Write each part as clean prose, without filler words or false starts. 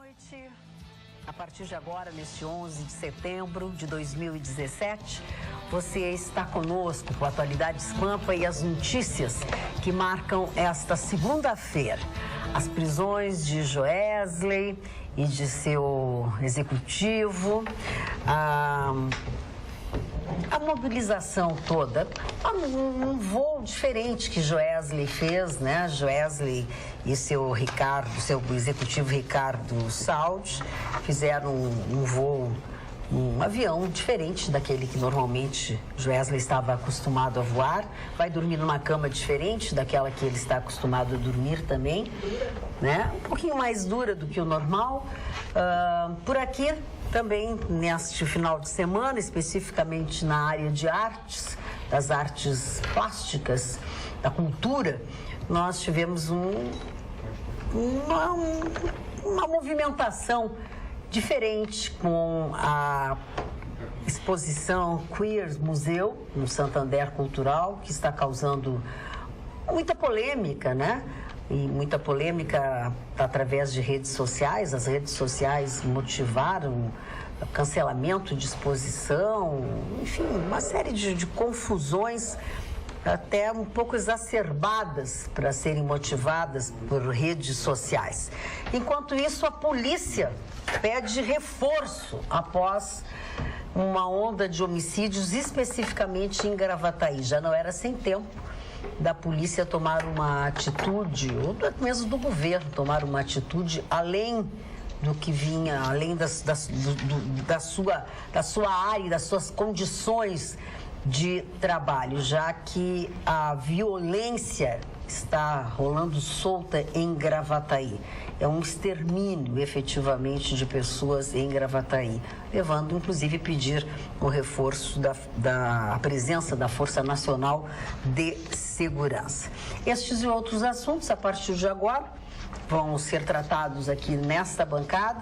noite. A partir de agora, neste 11 de setembro de 2017, você está conosco com Atualidades Pampa e as notícias que marcam esta segunda-feira. As prisões de Joesley e de seu executivo, a mobilização toda, um voo diferente que Joesley fez, né? Joesley e seu executivo Ricardo Salles fizeram um voo, um avião diferente daquele que normalmente Joesley estava acostumado a voar. Vai dormir numa cama diferente daquela que ele está acostumado a dormir também, né? Um pouquinho mais dura do que o normal. Por aqui também, neste final de semana, especificamente na área de artes, das artes plásticas, da cultura, nós tivemos uma movimentação diferente com a exposição Queer Museu no Santander Cultural, que está causando muita polêmica, né? E muita polêmica através de redes sociais. As redes sociais motivaram cancelamento de exposição, enfim, uma série de confusões até um pouco exacerbadas para serem motivadas por redes sociais. Enquanto isso, a polícia pede reforço após uma onda de homicídios, especificamente em Gravataí. Já não era sem tempo da polícia tomar uma atitude, ou mesmo do governo tomar uma atitude além do que vinha, além da sua área, das suas condições de trabalho, já que a violência está rolando solta em Gravataí. É um extermínio, efetivamente, de pessoas em Gravataí, levando, inclusive, a pedir o reforço da presença da Força Nacional de Segurança. Estes e outros assuntos, a partir de agora, vão ser tratados aqui nesta bancada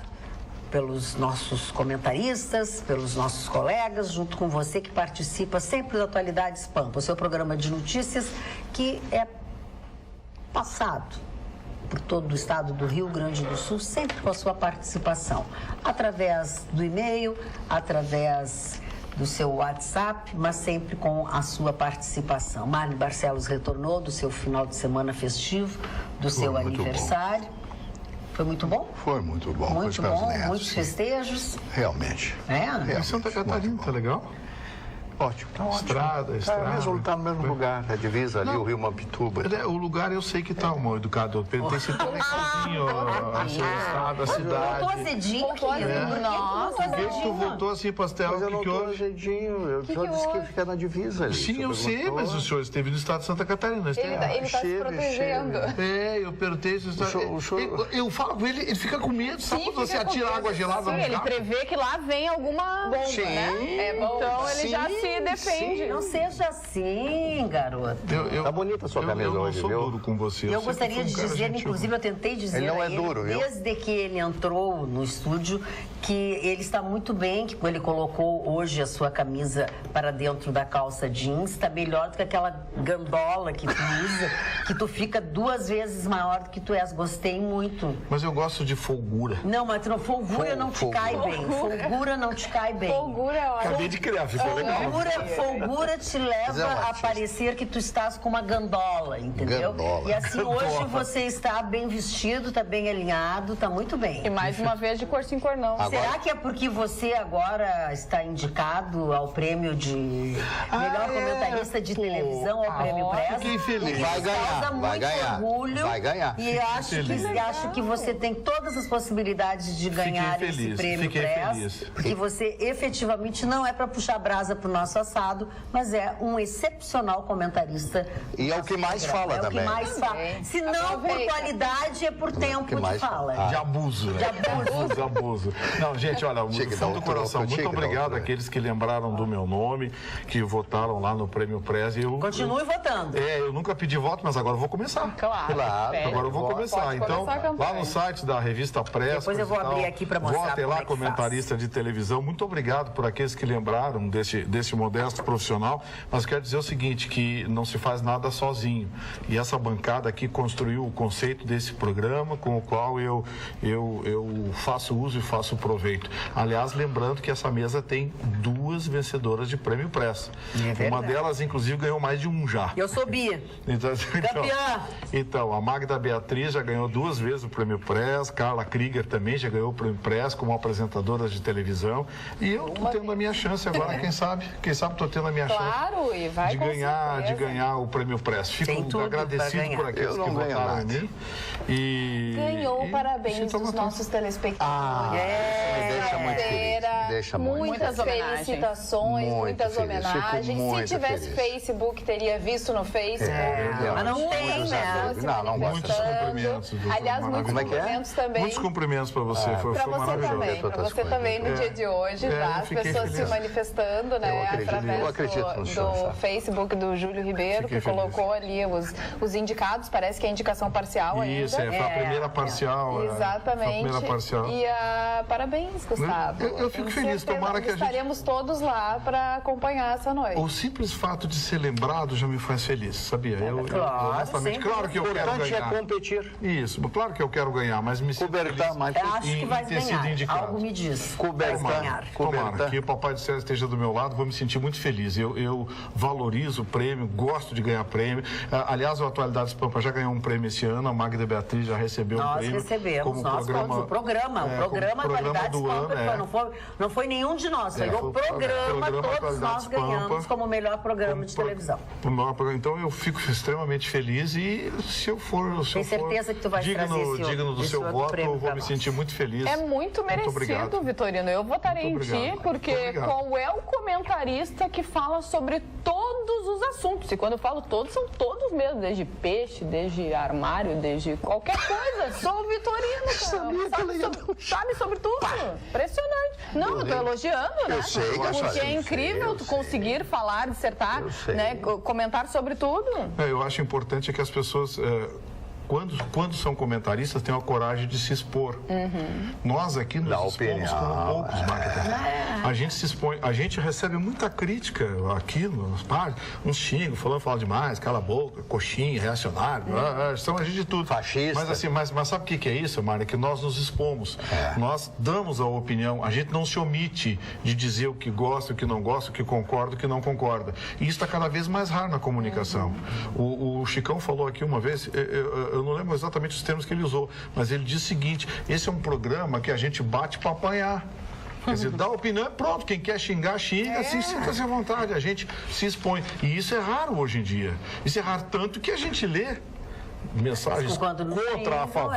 pelos nossos comentaristas, pelos nossos colegas, junto com você que participa sempre do Atualidades Pampa, o seu programa de notícias que é passado por todo o estado do Rio Grande do Sul, sempre com a sua participação, através do e-mail, através do seu WhatsApp, mas sempre com a sua participação. Mário Barcelos retornou do seu final de semana festivo, do seu aniversário. Foi muito bom? Foi muito bom. Muito bom, muitos festejos. Realmente. Em Santa Catarina, tá legal? Ótimo. Tá estrada. Tá no mesmo lugar, a divisa ali, o Rio Mampituba. O lugar eu sei que tá, mal educado. Eu perguntei se tá legalzinho, a estado, a cidade. Voltou azedinho, querido. Nossa, Por que tu voltou assim, Pastel? Mas eu não tô azedinho, eu só disse que fica na divisa ali. Sim, eu sei, mas o senhor esteve no estado de Santa Catarina. Ele tá se protegendo. Eu perguntei se eu falo com ele, ele fica com medo, sabe quando você atira água gelada no carro? Ele prevê que lá vem alguma bomba, né? Então ele já se defende. Não seja assim, garoto. Tá bonita a sua camisa hoje, viu? Eu não sou duro com você. Eu gostaria de dizer, inclusive eu tentei dizer ele não a é duro, viu? Desde que ele entrou no estúdio, que ele está muito bem, que ele colocou hoje a sua camisa para dentro da calça jeans, está melhor do que aquela gandola que tu usa, que tu fica 2 vezes maior do que tu és. Gostei muito. Mas eu gosto de folgura. Não, mas folgura não te cai bem. Folgura não te cai bem. Folgura é ótimo. Acabei de criar, ficou legal. Folgura te leva a parecer que tu estás com uma gandola, entendeu? Gandola. E assim, hoje você está bem vestido, está bem alinhado, está muito bem. E mais uma vez de cor sim, cor não. Será que é porque você agora está indicado ao prêmio de melhor comentarista de televisão, ao prêmio Press? Fiquei feliz. Vai ganhar, vai ganhar. Orgulho. Vai ganhar. E acho que você tem todas as possibilidades de ganhar esse prêmio Press. Porque você efetivamente não é para puxar brasa pro nosso assado, mas é um excepcional comentarista. E é o que mais fala também. É o que mais fala. Se não por qualidade, é por tempo de fala. De abuso, né? De abuso. Não, gente, olha, do fundo do coração, muito obrigado àqueles que lembraram do meu nome, que votaram lá no Prêmio Press. Continue votando. Eu nunca pedi voto, mas agora eu vou começar. Claro. Agora eu vou começar. Então, lá no site da revista Press. Depois eu vou abrir aqui para mostrar. Votem lá, comentarista de televisão. Muito obrigado por aqueles que lembraram desse esse modesto profissional, mas quero dizer o seguinte, que não se faz nada sozinho. E essa bancada aqui construiu o conceito desse programa, com o qual eu faço uso e faço proveito. Aliás, lembrando que essa mesa tem 2 vencedoras de Prêmio Press. Uma delas, inclusive, ganhou mais de um já. Eu sou Bia. Campeã. Então, a Magda Beatriz já ganhou 2 vezes o Prêmio Press, Carla Krieger também já ganhou o Prêmio Press como apresentadora de televisão. E eu estou tendo a minha chance agora, quem sabe estou tendo a minha chance e vai de ganhar o Prêmio Press. Fico agradecido por aqueles que votaram em mim. Ganhou, parabéns dos nossos telespectadores. Deixa muito feliz. Deixa muitas felicitações, muitas homenagens. Se tivesse Facebook, teria visto no Facebook. Mas não tem, né? Muitos cumprimentos. Aliás, muitos cumprimentos também. Muitos cumprimentos para você. Foi maravilhoso. Para você também no dia de hoje, as pessoas se manifestando, né? Através do Facebook do Júlio Ribeiro, que colocou ali os indicados. Parece que é indicação parcial ainda. Isso, foi a primeira parcial. Exatamente. E parabéns, Gustavo. Eu fico feliz. Tomara que estaremos todos lá para acompanhar essa noite. O simples fato de ser lembrado já me faz feliz, sabia? Claro que eu quero ganhar. O importante é competir. Isso, claro que eu quero ganhar, mas me sinto feliz acho que vai ter sido indicado. Algo me diz. Tomara que o Papai do Céu esteja do meu lado, vou me sentir muito feliz. Eu valorizo o prêmio, gosto de ganhar prêmio. Aliás, o Atualidades Pampa já ganhou um prêmio esse ano, a Magda Beatriz já recebeu um prêmio. Nós recebemos, o programa Atualidades Pampa, não foi nenhum de nós, foi o programa, todos nós ganhamos como melhor programa de televisão. Então eu fico extremamente feliz e se eu for certeza que tu vai digno do seu voto, eu vou me sentir muito feliz. É muito merecido, Vitorino. Eu votarei em ti, porque qual é o comentarista que fala sobre todos os assuntos? E quando eu falo todos, são todos mesmo, desde peixe, desde armário, desde qualquer coisa. Sou o Vitorino, cara. Sabe sobre tudo. Impressionante. Não, eu tô elogiando, né? Eu sei, porque é incrível tu conseguir falar, dissertar, né? Comentar sobre tudo. Eu acho importante que as pessoas... Quando são comentaristas, tenham a coragem de se expor. Nós aqui nos expomos como poucos, Magda. A gente se expõe, a gente recebe muita crítica aqui nos páginas, uns xingos, fala demais, cala a boca, coxinha, reacionário, são a gente de tudo. Fascista. Mas sabe o que é isso, Mário? Que nós nos expomos, nós damos a opinião, a gente não se omite de dizer o que gosta, o que não gosta, o que concorda, o que não concorda. E isso está cada vez mais raro na comunicação. O Chicão falou aqui uma vez, eu não lembro exatamente os termos que ele usou, mas ele disse o seguinte: esse é um programa que a gente bate para apanhar. Quer dizer, dá opinião, pronto, quem quer xingar, xinga, assim, sinta-se à vontade, a gente se expõe. E isso é raro hoje em dia. Isso é raro tanto que a gente lê mensagens contra, a favor,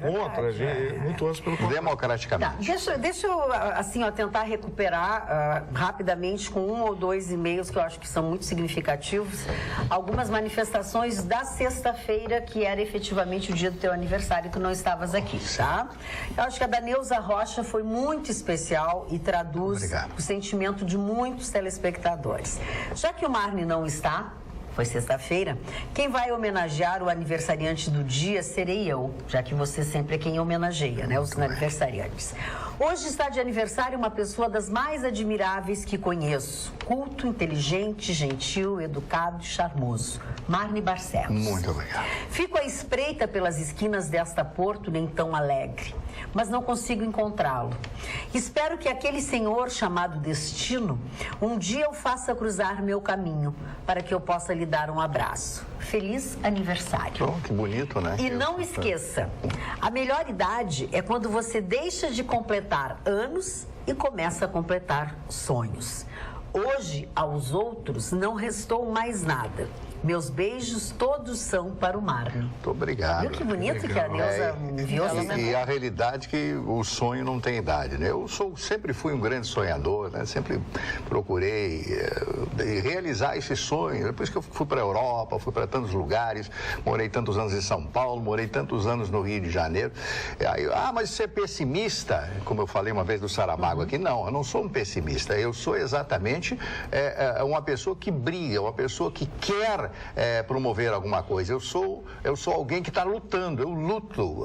contra, muito antes pelo contrário. Democraticamente. Deixa eu, assim, tentar recuperar rapidamente com 1 ou 2 e-mails que eu acho que são muito significativos, algumas manifestações da sexta-feira, que era efetivamente o dia do teu aniversário, que não estavas aqui, tá? Eu acho que a da Neuza Rocha foi muito especial e traduz o sentimento de muitos telespectadores. Já que o Marne não está, foi sexta-feira, quem vai homenagear o aniversariante do dia serei eu, já que você sempre é quem homenageia, né, os aniversariantes. Hoje está de aniversário uma pessoa das mais admiráveis que conheço. Culto, inteligente, gentil, educado e charmoso. Marne Barcelos. Muito obrigado. Fico à espreita pelas esquinas desta Porto nem tão alegre, mas não consigo encontrá-lo. Espero que aquele senhor chamado destino um dia o faça cruzar meu caminho, para que eu possa lhe dar um abraço. Feliz aniversário. Oh, que bonito, né? E não esqueça, a melhor idade é quando você deixa de completar anos e começa a completar sonhos. Hoje, aos outros, não restou mais nada. Meus beijos todos são para o Marne. Muito obrigado. Viu que bonito que a Neuza enviou? E a realidade é que o sonho não tem idade, né? Eu sempre fui um grande sonhador, né? Sempre procurei realizar esse sonho. Depois que eu fui para a Europa, fui para tantos lugares, morei tantos anos em São Paulo, morei tantos anos no Rio de Janeiro. Aí, mas você é pessimista? Como eu falei uma vez do Saramago aqui. Não, eu não sou um pessimista. Eu sou exatamente uma pessoa que briga, uma pessoa que quer promover alguma coisa. Eu sou alguém que está lutando, eu luto.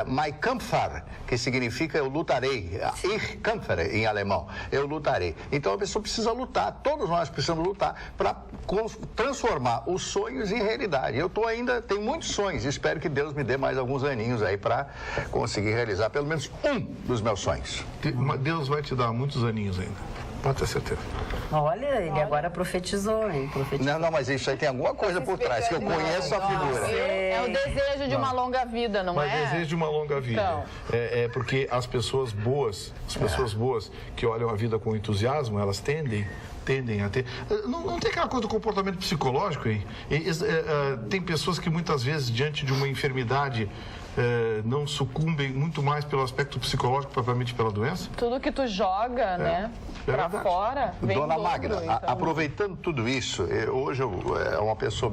Mein Kampfer, que significa eu lutarei. Ich kämpfere em alemão, eu lutarei. Então a pessoa precisa lutar, todos nós precisamos lutar para transformar os sonhos em realidade. Eu tenho muitos sonhos e espero que Deus me dê mais alguns aninhos aí para conseguir realizar pelo menos um dos meus sonhos. Deus vai te dar muitos aninhos ainda. Pode ter certeza. Olha, ele agora profetizou, hein? Não, mas isso aí tem alguma coisa por trás, que eu conheço a figura. É o desejo de uma longa vida, não é? Mas desejo de uma longa vida. Então. Porque as pessoas boas, que olham a vida com entusiasmo, elas tendem a ter... Não tem aquela coisa do comportamento psicológico, hein? Tem pessoas que muitas vezes, diante de uma enfermidade, não sucumbem muito mais pelo aspecto psicológico propriamente pela doença? Tudo que tu joga, né, pra fora, vem Dona dobro, Magda, então. aproveitando tudo isso, hoje uma pessoa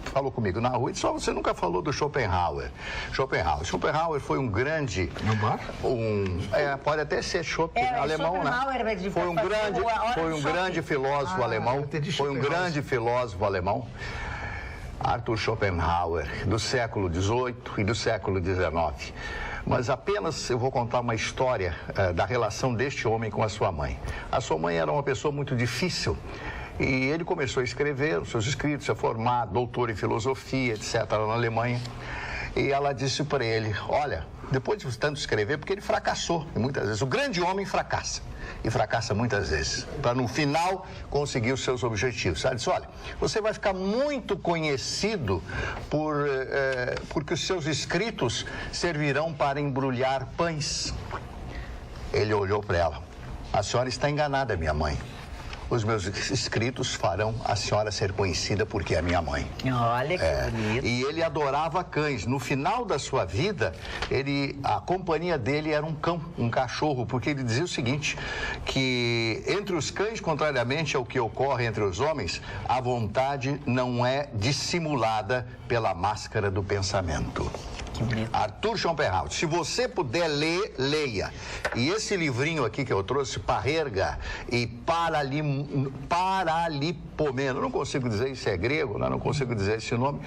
falou comigo na rua e disse, você nunca falou do Schopenhauer. Schopenhauer foi um grande... No bar? Pode até ser alemão, né? Foi um grande filósofo alemão. Foi um grande filósofo alemão. Arthur Schopenhauer, do século XVIII e do século XIX. Mas apenas eu vou contar uma história da relação deste homem com a sua mãe. A sua mãe era uma pessoa muito difícil e ele começou a escrever os seus escritos, a formar doutor em filosofia, etc., na Alemanha. E ela disse para ele, olha, depois de tanto escrever, porque ele fracassou, e muitas vezes, o grande homem fracassa. E fracassa muitas vezes, para no final conseguir os seus objetivos. Ela disse, olha, você vai ficar muito conhecido porque os seus escritos servirão para embrulhar pães. Ele olhou para ela, a senhora está enganada, minha mãe. Os meus escritos farão a senhora ser conhecida porque é minha mãe. Olha que bonito. E ele adorava cães. No final da sua vida, a companhia dele era um cão, um cachorro, porque ele dizia o seguinte, que entre os cães, contrariamente ao que ocorre entre os homens, a vontade não é dissimulada pela máscara do pensamento. Arthur Schopenhauer, se você puder ler, leia. E esse livrinho aqui que eu trouxe, Parerga e Paralipomeno, não consigo dizer, isso é grego, não consigo dizer esse nome.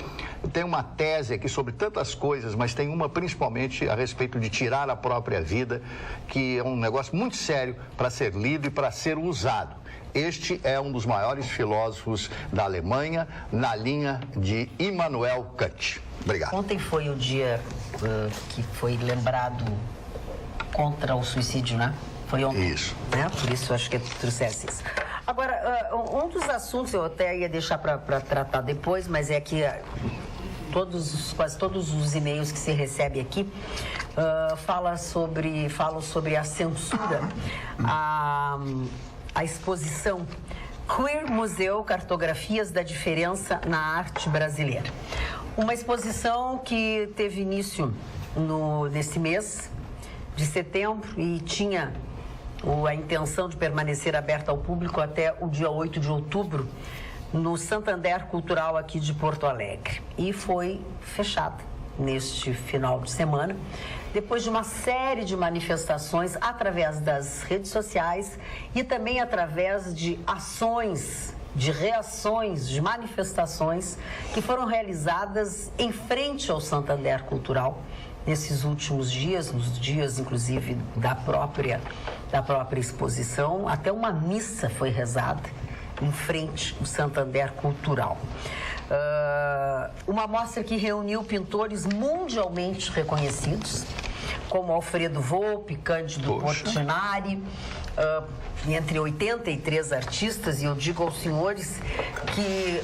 Tem uma tese aqui sobre tantas coisas, mas tem uma principalmente a respeito de tirar a própria vida, que é um negócio muito sério para ser lido e para ser usado. Este é um dos maiores filósofos da Alemanha, na linha de Immanuel Kant. Obrigado. Ontem foi o dia que foi lembrado contra o suicídio, né? Foi ontem. Isso. Né? Por isso acho que trouxesse isso. Agora, um dos assuntos eu até ia deixar para tratar depois, mas é que quase todos os e-mails que se recebe aqui falam sobre a censura, a exposição Queer Museu Cartografias da Diferença na Arte Brasileira. Uma exposição que teve início nesse mês de setembro e tinha a intenção de permanecer aberta ao público até o dia 8 de outubro no Santander Cultural aqui de Porto Alegre. E foi fechada neste final de semana, depois de uma série de manifestações através das redes sociais e também através de ações, de reações, de manifestações que foram realizadas em frente ao Santander Cultural nesses últimos dias, nos dias inclusive da própria exposição. Até uma missa foi rezada em frente ao Santander Cultural. Uma mostra que reuniu pintores mundialmente reconhecidos, como Alfredo Volpi, Cândido Portinari, entre 83 artistas, e eu digo aos senhores que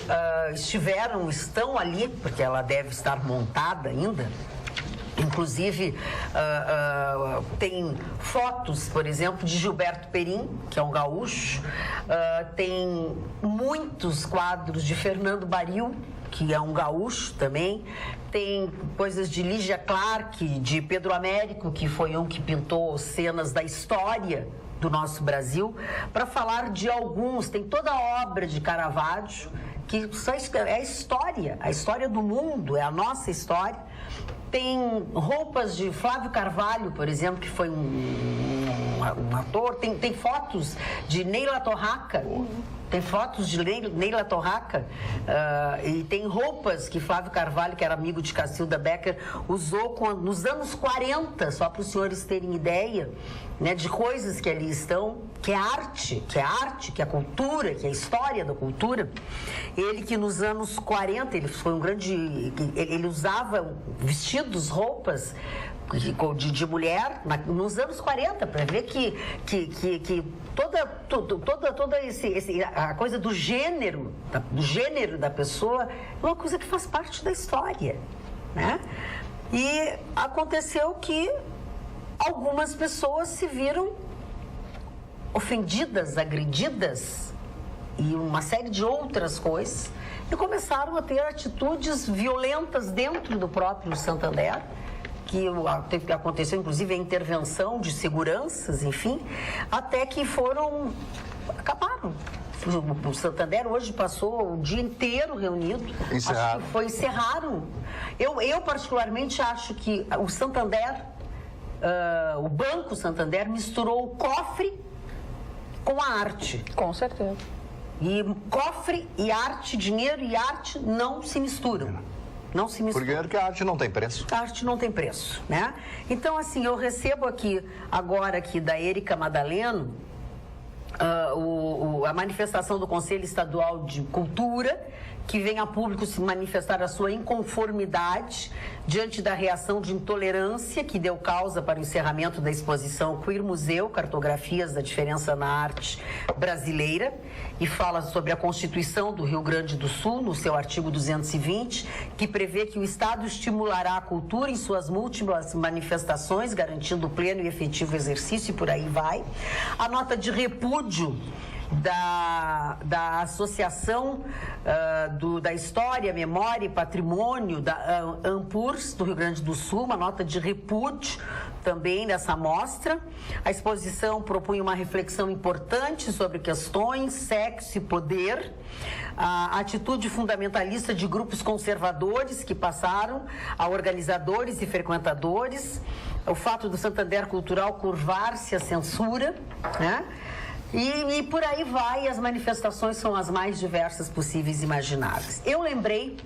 estão ali, porque ela deve estar montada ainda. Inclusive, tem fotos, por exemplo, de Gilberto Perim, que é um gaúcho, tem muitos quadros de Fernando Baril, que é um gaúcho também, tem coisas de Lígia Clark, de Pedro Américo, que foi um que pintou cenas da história do nosso Brasil, para falar de alguns. Tem toda a obra de Caravaggio, que é a história do mundo, é a nossa história. Tem roupas de Flávio Carvalho, por exemplo, que foi um ator. Tem fotos de Neila Torraca. Tem fotos de Neila Torraca e tem roupas que Flávio Carvalho, que era amigo de Cacilda Becker, usou nos anos 40, só para os senhores terem ideia, né, de coisas que ali estão, que é arte, que é cultura, que é história da cultura. Ele que nos anos 40, ele foi um grande... Ele usava vestidos, roupas de mulher nos anos 40, para ver que toda a coisa do gênero da pessoa é uma coisa que faz parte da história, né? E aconteceu que algumas pessoas se viram ofendidas, agredidas e uma série de outras coisas e começaram a ter atitudes violentas dentro do próprio Santander, que teve que acontecer, inclusive, a intervenção de seguranças, enfim, até que acabaram. O Santander hoje passou o dia inteiro reunido. Encerraram. Eu particularmente acho que o Santander, o Banco Santander, misturou o cofre com a arte. Com certeza. E cofre e arte, dinheiro e arte não se misturam. Não se mistura. Porque a arte não tem preço. A arte não tem preço, né? Então, assim, eu recebo agora da Érica Madaleno, a manifestação do Conselho Estadual de Cultura, que vem a público se manifestar a sua inconformidade diante da reação de intolerância que deu causa para o encerramento da exposição Queer Museu, Cartografias da Diferença na Arte Brasileira, e fala sobre a Constituição do Rio Grande do Sul, no seu artigo 220, que prevê que o Estado estimulará a cultura em suas múltiplas manifestações, garantindo o pleno e efetivo exercício, e por aí vai. A nota de repúdio da Associação da História, Memória e Patrimônio, da ANPURS, do Rio Grande do Sul, uma nota de repúdio também nessa mostra. A exposição propunha uma reflexão importante sobre questões, sexo e poder, a atitude fundamentalista de grupos conservadores que passaram a organizadores e frequentadores, o fato do Santander Cultural curvar-se à censura, né? E por aí vai, as manifestações são as mais diversas possíveis e imagináveis. Eu lembrei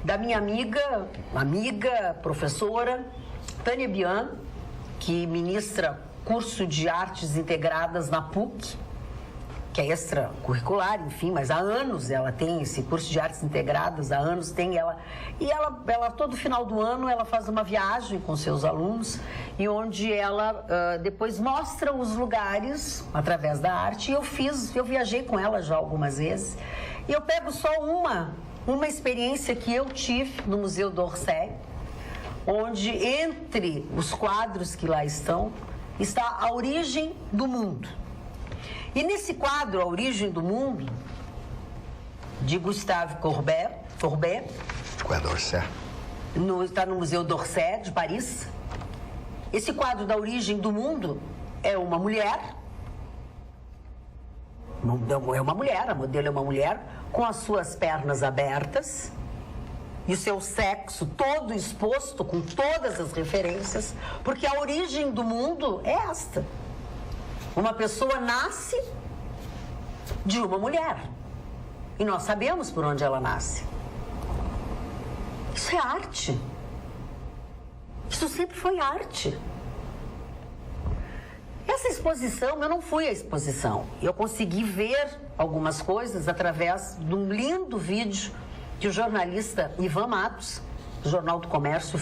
da minha amiga, professora, Tânia Bian, que ministra curso de artes integradas na PUC, que é extracurricular, enfim, mas há anos ela tem esse curso de artes integradas, há anos tem ela. E ela todo final do ano, ela faz uma viagem com seus alunos, e onde ela depois mostra os lugares através da arte. E eu viajei com ela já algumas vezes, e eu pego só uma experiência que eu tive no Museu d'Orsay, onde entre os quadros que lá estão, está A Origem do Mundo. E nesse quadro, A Origem do Mundo, de Gustave Courbet, está no Museu d'Orsay, de Paris. Esse quadro da Origem do Mundo é uma mulher, a modelo é uma mulher, com as suas pernas abertas e o seu sexo todo exposto, com todas as referências, porque a origem do mundo é esta. Uma pessoa nasce de uma mulher. E nós sabemos por onde ela nasce. Isso é arte. Isso sempre foi arte. Essa exposição, eu não fui à exposição. Eu consegui ver algumas coisas através de um lindo vídeo que o jornalista Ivan Matos, do Jornal do Comércio,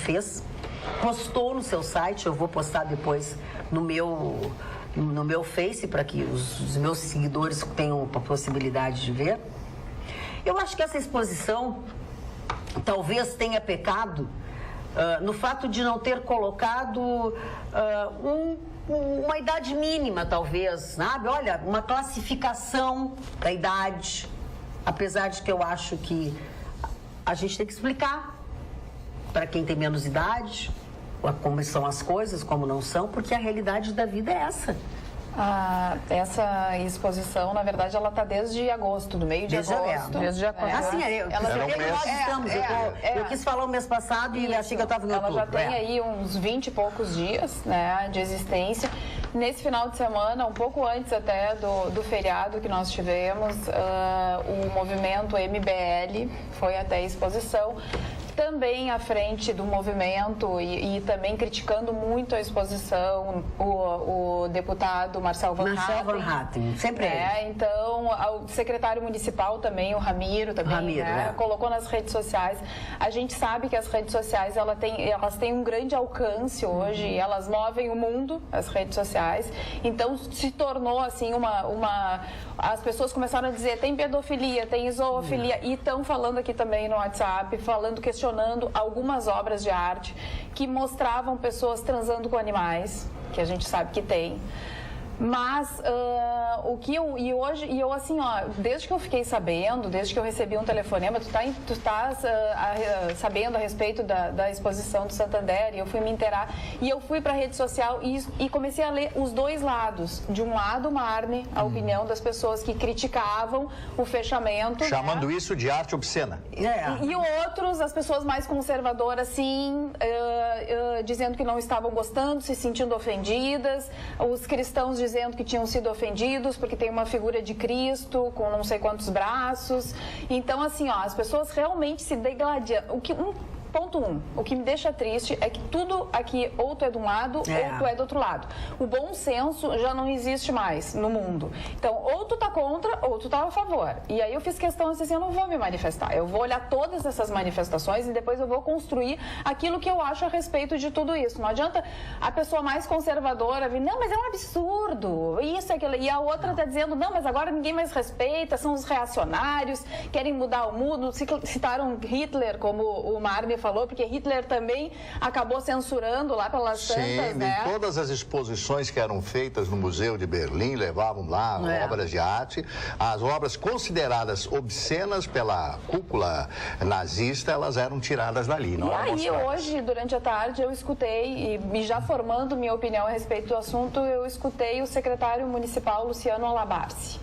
postou no seu site. Eu vou postar depois no meu Face, para que os meus seguidores tenham a possibilidade de ver. Eu acho que essa exposição talvez tenha pecado no fato de não ter colocado uma idade mínima, talvez, sabe? Olha, uma classificação da idade, apesar de que eu acho que a gente tem que explicar para quem tem menos idade como são as coisas, como não são, porque a realidade da vida é essa. Essa exposição, na verdade, ela está desde agosto, do meio de agosto. Desde agosto. Eu quis falar o mês passado e achei que eu estava no outubro. Ela já tem aí uns 20 e poucos dias, né, de existência. Nesse final de semana, um pouco antes até do feriado que nós tivemos, o movimento MBL foi até a exposição, também à frente do movimento e também criticando muito a exposição, o deputado Marcel Van Hatten, sempre ele. Então, o secretário municipal também, o Ramiro, também, colocou nas redes sociais. A gente sabe que as redes sociais elas têm um grande alcance hoje, elas movem o mundo, as redes sociais. Então, se tornou assim as pessoas começaram a dizer tem pedofilia, tem zoofilia, e estão falando aqui também no WhatsApp, questionando algumas obras de arte que mostravam pessoas transando com animais, que a gente sabe que tem. Mas eu assim, ó, desde que eu fiquei sabendo, desde que eu recebi um telefonema, tu estás sabendo a respeito da exposição do Santander, e eu fui me inteirar, e eu fui para a rede social e comecei a ler os dois lados. De um lado, Marne, a opinião das pessoas que criticavam o fechamento. Chamando isso de arte obscena. E outros, as pessoas mais conservadoras, sim, dizendo que não estavam gostando, se sentindo ofendidas, os cristãos dizendo que tinham sido ofendidos porque tem uma figura de Cristo com não sei quantos braços. Então, assim, ó, as pessoas realmente se degladiam. Ponto 1, o que me deixa triste é que tudo aqui ou tu é de um lado ou tu é do outro lado. O bom senso já não existe mais no mundo. Então, ou tu tá contra ou tu tá a favor. E aí eu fiz questão assim, eu não vou me manifestar. Eu vou olhar todas essas manifestações e depois eu vou construir aquilo que eu acho a respeito de tudo isso. Não adianta a pessoa mais conservadora vir, não, mas é um absurdo, isso, aquilo. E a outra tá dizendo, não, mas agora ninguém mais respeita, são os reacionários, querem mudar o mundo. Citaram Hitler, como o Marne falou, porque Hitler também acabou censurando lá pelas tantas, né? Todas as exposições que eram feitas no Museu de Berlim levavam lá obras de arte. As obras consideradas obscenas pela cúpula nazista, elas eram tiradas dali. E aí, hoje, durante a tarde, eu escutei, e já formando minha opinião a respeito do assunto, eu escutei o secretário municipal, Luciano Alabarce.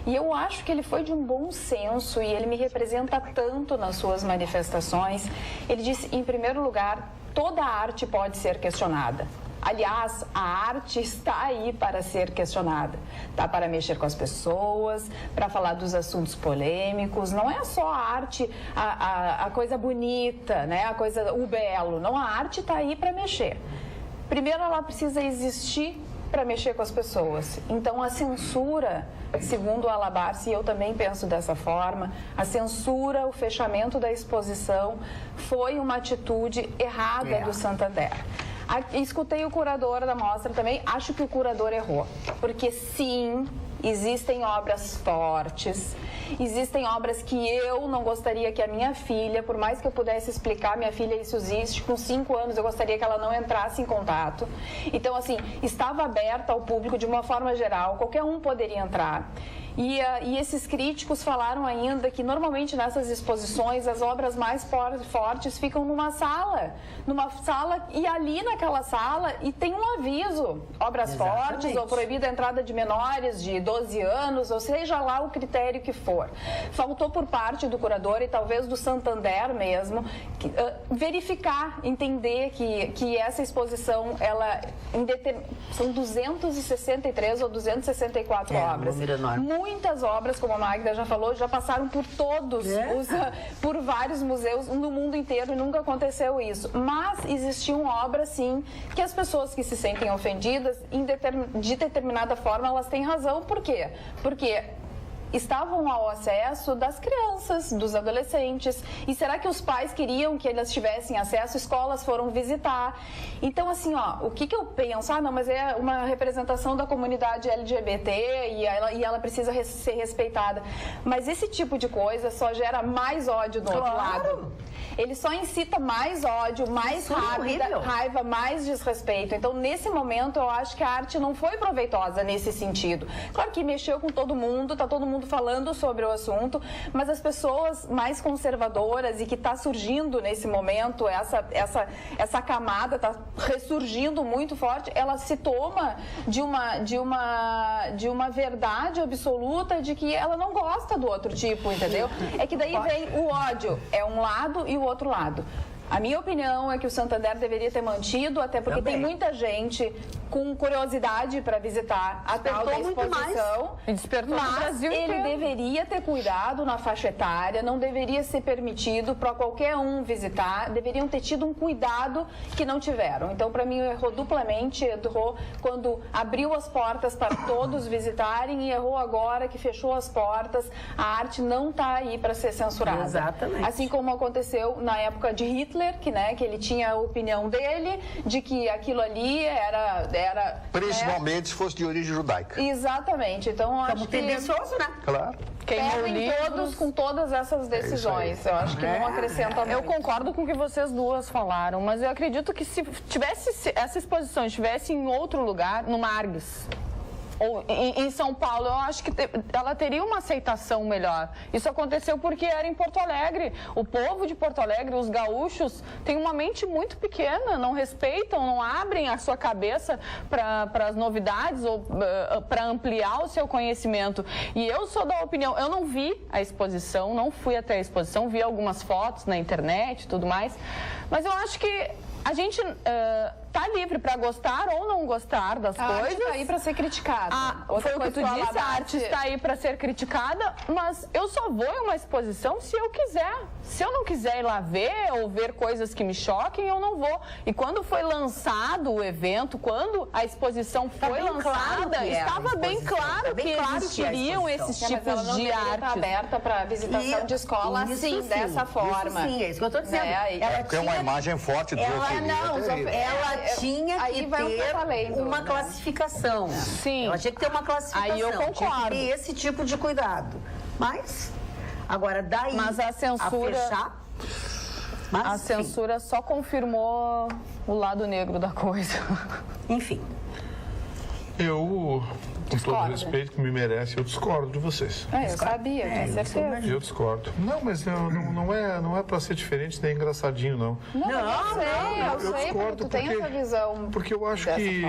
E eu acho que ele foi de um bom senso e ele me representa tanto nas suas manifestações. Ele disse, em primeiro lugar, toda arte pode ser questionada. Aliás, a arte está aí para ser questionada. Tá para mexer com as pessoas, para falar dos assuntos polêmicos. Não é só a arte, a coisa bonita, né? O belo. Não, a arte está aí para mexer. Primeiro, ela precisa existir para mexer com as pessoas. Então, a censura, segundo o Alabarce, e eu também penso dessa forma, a censura, o fechamento da exposição foi uma atitude errada do Santander. Escutei o curador da mostra também, acho que o curador errou, porque sim, existem obras fortes, existem obras que eu não gostaria que a minha filha, por mais que eu pudesse explicar, minha filha, isso existe, com 5 anos eu gostaria que ela não entrasse em contato. Então, assim, estava aberta ao público de uma forma geral, qualquer um poderia entrar. E esses críticos falaram ainda que normalmente nessas exposições as obras mais fortes ficam numa sala e ali naquela sala e tem um aviso, obras fortes ou proibida a entrada de menores de 12 anos, ou seja lá o critério que for. Faltou por parte do curador e talvez do Santander mesmo verificar, entender que essa exposição, são 263 ou 264 obras. Muitas obras, como a Magda já falou, já passaram por por vários museus no mundo inteiro e nunca aconteceu isso. Mas existiam obras, sim, que as pessoas que se sentem ofendidas, de determinada forma, elas têm razão. Por quê? Porque estavam ao acesso das crianças, dos adolescentes. E será que os pais queriam que elas tivessem acesso? Escolas foram visitar. Então, assim, ó, o que eu penso? Não, mas é uma representação da comunidade LGBT e ela precisa ser respeitada. Mas esse tipo de coisa só gera mais ódio do outro lado. Ele só incita mais ódio, mais raiva, mais desrespeito. Então, nesse momento, eu acho que a arte não foi proveitosa nesse sentido. Claro que mexeu com todo mundo, tá todo mundo falando sobre o assunto, mas as pessoas mais conservadoras e que está surgindo nesse momento, essa camada está ressurgindo muito forte, ela se toma de uma verdade absoluta de que ela não gosta do outro tipo, entendeu? É que daí vem o ódio, é um lado e o outro lado. A minha opinião é que o Santander deveria ter mantido, até porque tem muita gente com curiosidade para visitar a tal da exposição. E despertou no Brasil ele inteiro. Deveria ter cuidado na faixa etária, não deveria ser permitido para qualquer um visitar, deveriam ter tido um cuidado que não tiveram. Então, para mim, errou duplamente, errou quando abriu as portas para todos visitarem e errou agora que fechou as portas. A arte não está aí para ser censurada. Exatamente. Assim como aconteceu na época de Hitler, que ele tinha a opinião dele, de que aquilo ali era principalmente se fosse de origem judaica. Exatamente. Então, acho que tendencioso, né? Claro. perdem todos com todas essas decisões. Eu acho que não acrescenta muito. Eu concordo com o que vocês duas falaram, mas eu acredito que se tivesse essa exposição estivesse em outro lugar, no Margues, ou em São Paulo, eu acho que ela teria uma aceitação melhor. Isso aconteceu porque era em Porto Alegre. O povo de Porto Alegre, os gaúchos, têm uma mente muito pequena, não respeitam, não abrem a sua cabeça para as novidades ou para ampliar o seu conhecimento. E eu sou da opinião, eu não vi a exposição, não fui até a exposição, vi algumas fotos na internet e tudo mais, mas eu acho que a gente tá livre para gostar ou não gostar das coisas. A arte está aí para ser criticada. Foi o que tu disse, a arte está aí para ser criticada, mas eu só vou em uma exposição se eu quiser. Se eu não quiser ir lá ver ou ver coisas que me choquem, eu não vou. E quando foi lançado o evento, quando a exposição foi lançada, estava bem claro que existiriam esses tipos de arte. Está aberta para visitação de escola, assim, dessa forma. Sim, é isso que eu estou dizendo. Porque é uma imagem forte do ela tinha que ter uma classificação. Sim. Ela tinha que ter uma classificação. Aí eu concordo. Tinha que ter esse tipo de cuidado. Mas, agora daí a censura, fechar... a censura só confirmou o lado negro da coisa. Enfim. Eu, com todo o respeito que me merece, eu discordo de vocês. Eu sabia, tinha certeza. Eu discordo. Não, mas não é para ser diferente nem engraçadinho, não. Eu sei, discordo tu tem essa visão. Porque eu acho que,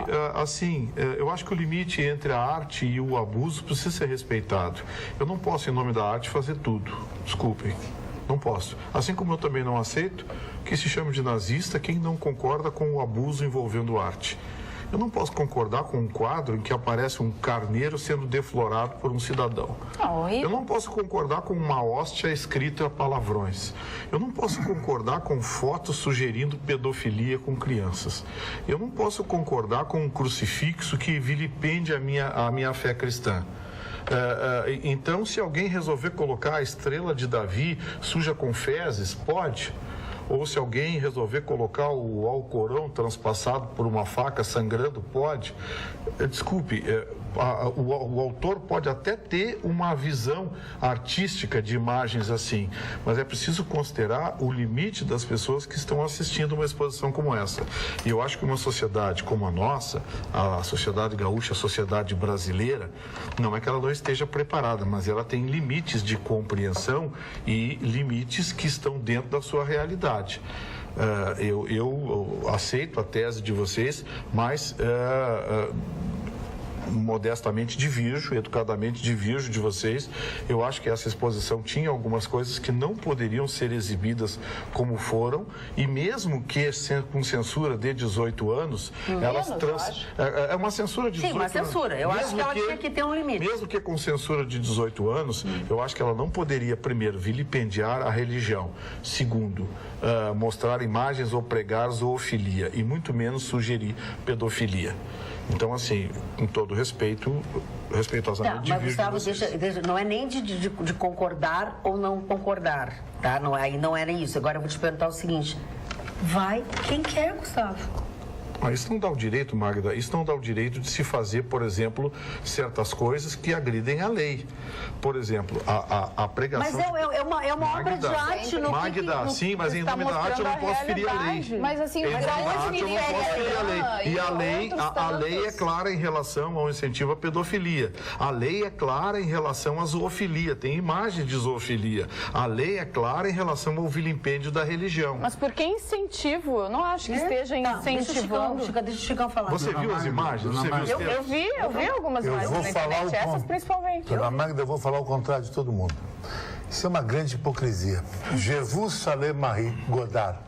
eu acho que o limite entre a arte e o abuso precisa ser respeitado. Eu não posso, em nome da arte, fazer tudo. Desculpem. Não posso. Assim como eu também não aceito que se chame de nazista quem não concorda com o abuso envolvendo arte. Eu não posso concordar com um quadro em que aparece um carneiro sendo deflorado por um cidadão. Eu não posso concordar com uma hóstia escrita a palavrões. Eu não posso concordar com fotos sugerindo pedofilia com crianças. Eu não posso concordar com um crucifixo que vilipende a minha fé cristã. Então, se alguém resolver colocar a estrela de Davi suja com fezes, pode. Ou se alguém resolver colocar o Alcorão transpassado por uma faca sangrando, pode. Desculpe, o autor pode até ter uma visão artística de imagens assim, mas é preciso considerar o limite das pessoas que estão assistindo uma exposição como essa. E eu acho que uma sociedade como a nossa, a sociedade gaúcha, a sociedade brasileira, não é que ela não esteja preparada, mas ela tem limites de compreensão e limites que estão dentro da sua realidade. Eu aceito a tese de vocês, mas modestamente divirjo, educadamente divirjo de vocês. Eu acho que essa exposição tinha algumas coisas que não poderiam ser exibidas como foram, e mesmo que com censura de 18 anos, é uma censura de 18 anos. Sim, uma censura. Eu acho que ela tinha que ter um limite. Mesmo que com censura de 18 anos, eu acho que ela não poderia, primeiro, vilipendiar a religião, segundo, mostrar imagens ou pregar zoofilia, e muito menos sugerir pedofilia. Então, assim, com todo respeito, respeitosamente, mas Gustavo, não é nem de concordar ou não concordar, tá? Não era isso. Agora eu vou te perguntar o seguinte: vai quem quer, Gustavo. Isso não dá o direito, Magda, isso não dá o direito de se fazer, por exemplo, certas coisas que agridem a lei. Por exemplo, a pregação... Mas é uma obra de arte. Magda, sim, mas em nome da arte eu não posso ferir a lei. Mas assim, em nome da arte eu não posso ferir a lei. E a lei é clara em relação ao incentivo à pedofilia. A lei é clara em relação à zoofilia. Tem imagem de zoofilia. A lei é clara em relação ao vilimpêndio da religião. Mas por que incentivo? Eu não acho que esteja incentivando. Deixa o Chicão falar. Você viu as imagens? Eu vi algumas imagens na internet, essas principalmente. Dona Magda, eu vou falar o contrário de todo mundo. Isso é uma grande hipocrisia. Je vous salue Marie Godard.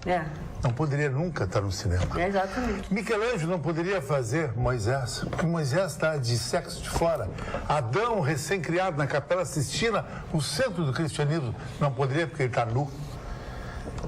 Não poderia nunca estar no cinema. Exatamente. Michelangelo não poderia fazer Moisés, porque Moisés está de sexo de fora. Adão, recém-criado na Capela Sistina, o centro do cristianismo, não poderia porque ele está nu.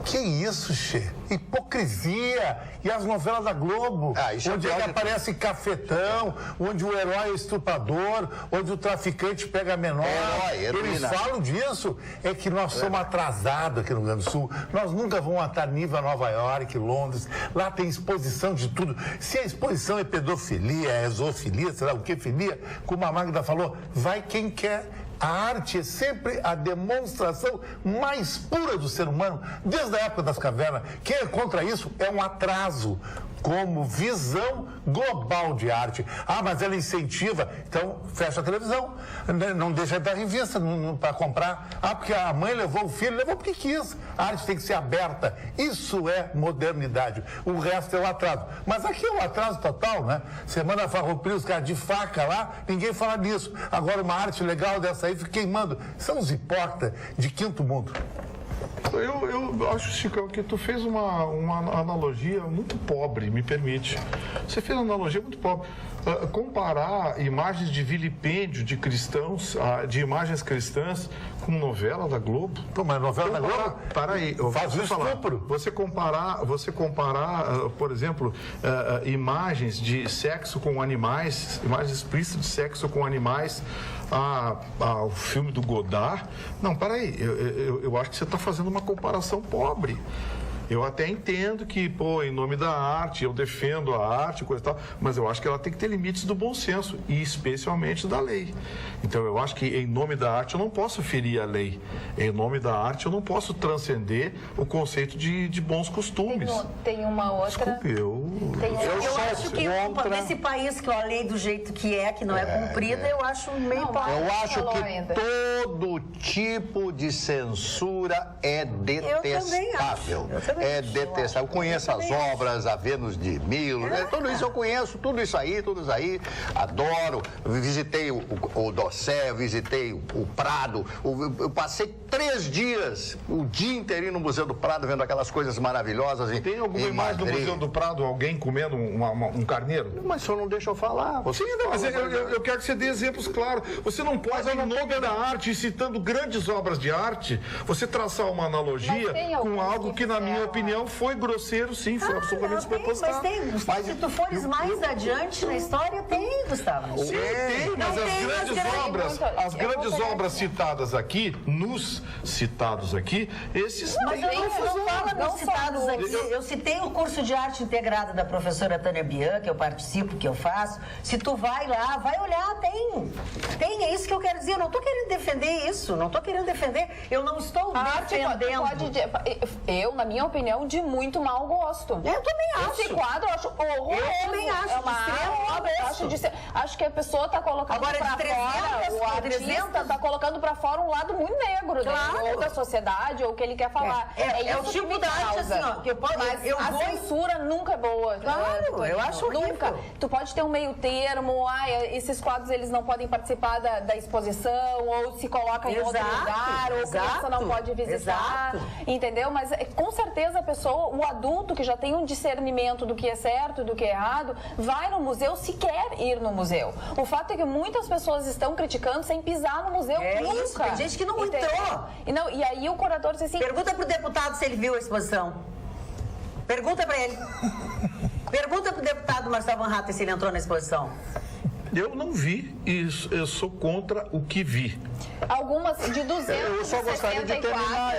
Que isso, Che? Hipocrisia! E as novelas da Globo, onde aparece cafetão, onde o herói é estuprador, onde o traficante pega a menor. Eles falam disso. É que nós somos atrasados aqui no Rio Grande do Sul. Nós nunca vamos até nível a Nova York, Londres. Lá tem exposição de tudo. Se a exposição é pedofilia, é zoofilia, sei lá o que, filia, como a Magda falou, vai quem quer. A arte é sempre a demonstração mais pura do ser humano, desde a época das cavernas. Quem é contra isso é um atraso como visão global de arte. Mas ela incentiva, então fecha a televisão, não deixa dar revista para comprar. Porque a mãe levou o filho, levou porque quis. A arte tem que ser aberta. Isso é modernidade. O resto é o atraso. Mas aqui é o atraso total, né? Você manda Farroupilha, os caras de faca lá, ninguém fala nisso. Agora uma arte legal dessa aí fica queimando. São os hipócritas de quinto mundo. Eu acho, Chicão, que tu fez uma analogia muito pobre, me permite. Você fez uma analogia muito pobre. Comparar imagens de vilipêndio de cristãos, de imagens cristãs, com novela da Globo. Mas novela da Globo? Para aí, faz o estupro. Você comparar, por exemplo, imagens de sexo com animais, imagens explícitas de sexo com animais, ao filme do Godard. Não, para aí, eu acho que você está fazendo uma comparação pobre. Eu até entendo que, em nome da arte, eu defendo a arte, coisa e tal, mas eu acho que ela tem que ter limites do bom senso, e especialmente da lei. Então, eu acho que, em nome da arte, eu não posso ferir a lei. Em nome da arte, eu não posso transcender o conceito de bons costumes. Tem uma outra... Desculpe, eu acho que nesse país que a lei do jeito que não é cumprida, eu acho meio... Eu acho que todo tipo de censura é detestável. É detestável. Eu conheço as obras, a Vênus de Milo, tudo isso eu conheço, tudo isso aí, adoro. Visitei o Dossé, visitei o Prado, eu passei 3 dias, o dia inteirinho no Museu do Prado, vendo aquelas coisas maravilhosas. Tem alguma imagem do Museu do Prado, alguém comendo um carneiro? Mas o senhor não deixa eu falar. Sim, mas eu quero que você dê exemplos claros. Você não pode, em nome da arte, citando grandes obras de arte, você traçar uma analogia com algo que, na minha opinião, foi grosseiro, sim, foi absolutamente despropositado. Mas se tu fores mais adiante na história, tem, Gustavo. Sim, tem, mas as grandes obras citadas aqui, citados aqui, esses... Mas eu não falo nos citados aqui. Eu citei o curso de arte integrada da professora Tânia Bian, que eu participo, que eu faço. Se tu vai lá, vai olhar, tem. É isso que eu quero dizer. Eu não estou querendo defender isso, não estou querendo defender. Eu não estou defendendo. Eu, na minha opinião, de muito mau gosto. Eu também acho. Esse quadro eu acho horroroso. Eu também acho. É uma obra, acho que a pessoa está colocando para fora, o artista está colocando para fora um lado muito negro, ou da sociedade, ou o que ele quer falar. É o tipo da arte, assim, ó, que eu posso... Mas a censura nunca é boa. Claro, eu acho horrível. Nunca. Tu pode ter um meio termo, esses quadros eles não podem participar da exposição, ou se coloca em outro lugar, ou a criança não pode visitar, entendeu? Mas com certeza a pessoa, o adulto que já tem um discernimento do que é certo e do que é errado, vai no museu se quer ir no museu. O fato é que muitas pessoas estão criticando sem pisar no museu nunca. Isso, tem gente que não entrou. E aí o curador disse assim... Pergunta pro deputado se ele viu a exposição. Pergunta pra ele. Pergunta pro deputado Marcelo Van Hatten se ele entrou na exposição. Eu não vi e eu sou contra o que vi. Algumas de 200. Eu só gostaria de terminar.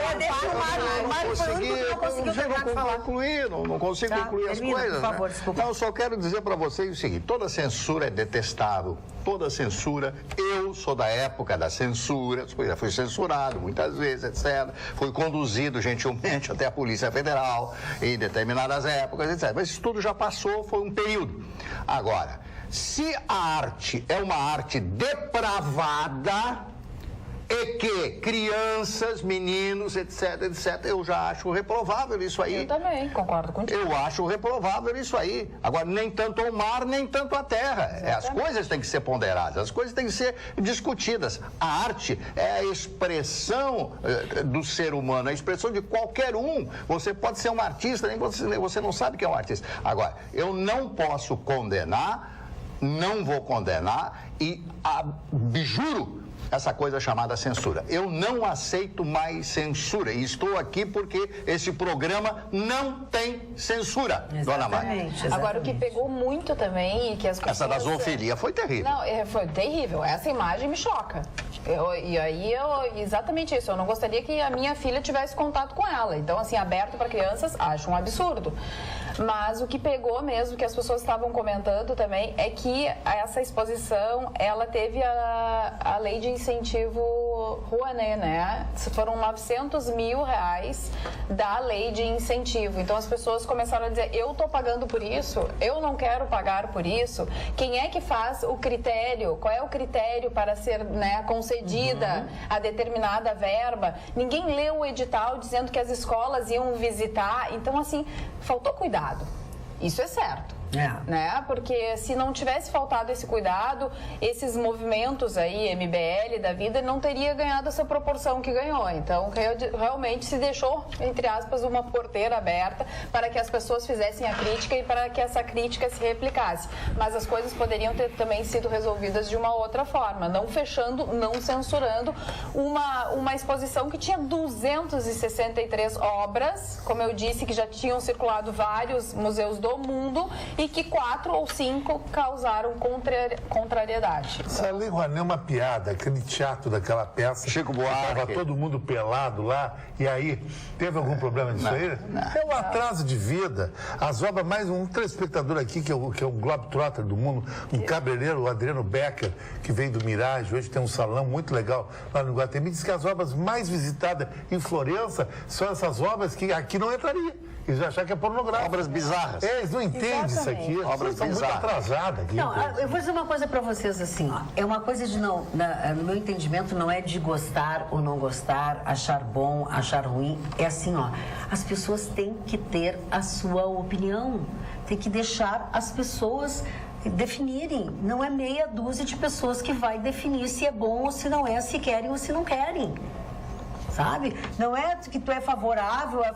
Não consigo concluir as coisas. Por favor, desculpa. Eu só quero dizer para vocês o seguinte: toda censura é detestável. Toda censura, eu sou da época da censura, já fui censurado muitas vezes, etc. Fui conduzido gentilmente até a Polícia Federal em determinadas épocas, etc. Mas isso tudo já passou, foi um período. Agora, se a arte é uma arte depravada, e que crianças, meninos, etc, eu já acho reprovável isso aí. Eu também, concordo contigo. Eu acho reprovável isso aí. Agora, nem tanto o mar, nem tanto a terra. As coisas têm que ser ponderadas, as coisas têm que ser discutidas. A arte é a expressão do ser humano, a expressão de qualquer um. Você pode ser um artista, nem você não sabe que é um artista. Agora, eu não posso condenar, não vou condenar e juro essa coisa chamada censura. Eu não aceito mais censura. E estou aqui porque esse programa não tem censura, Dona Mari. Agora, o que pegou muito também e que as pessoas... Essa da zoofilia foi terrível. Não, foi terrível. Essa imagem me choca. Exatamente isso. Eu não gostaria que a minha filha tivesse contato com ela. Então, assim, aberto para crianças, acho um absurdo. Mas o que pegou mesmo, que as pessoas estavam comentando também, é que essa exposição, ela teve a lei de incentivo Rouanet, né? Foram 900 mil reais da lei de incentivo. Então as pessoas começaram a dizer, eu tô pagando por isso, eu não quero pagar por isso. Quem é que faz o critério? Qual é o critério para ser, né, concedida a determinada verba? Ninguém leu o edital dizendo que as escolas iam visitar. Então, assim, faltou cuidado. Isso é certo. Né? Porque se não tivesse faltado esse cuidado, esses movimentos aí, MBL da vida, não teria ganhado essa proporção que ganhou. Então, realmente se deixou, entre aspas, uma porteira aberta para que as pessoas fizessem a crítica e para que essa crítica se replicasse. Mas as coisas poderiam ter também sido resolvidas de uma outra forma, não fechando, não censurando uma exposição que tinha 263 obras, como eu disse, que já tinham circulado vários museus do mundo e que 4 ou 5 causaram contrariedade. Essa Lei Rouanet é uma piada, aquele teatro daquela peça. Chico Buarque. Estava todo mundo pelado lá, e aí, teve algum problema nisso aí? É um atraso de vida. As obras, mais um telespectador aqui, que é o Globetrotter do mundo, um cabeleireiro, o Adriano Becker, que veio do Mirage, hoje tem um salão muito legal lá no Guatemi, diz que as obras mais visitadas em Florença são essas obras que aqui não entraria. Eles acham que é pornográfico. Obras bizarras. Eles não entendem isso aqui. Obras estão muito atrasadas aqui. Não, eu vou dizer uma coisa pra vocês assim, ó. É uma coisa de no meu entendimento, não é de gostar ou não gostar, achar bom, achar ruim. É assim, ó. As pessoas têm que ter a sua opinião. Tem que deixar as pessoas definirem. Não é meia dúzia de pessoas que vai definir se é bom ou se não é, se querem ou se não querem. Sabe? Não é que tu é favorável, é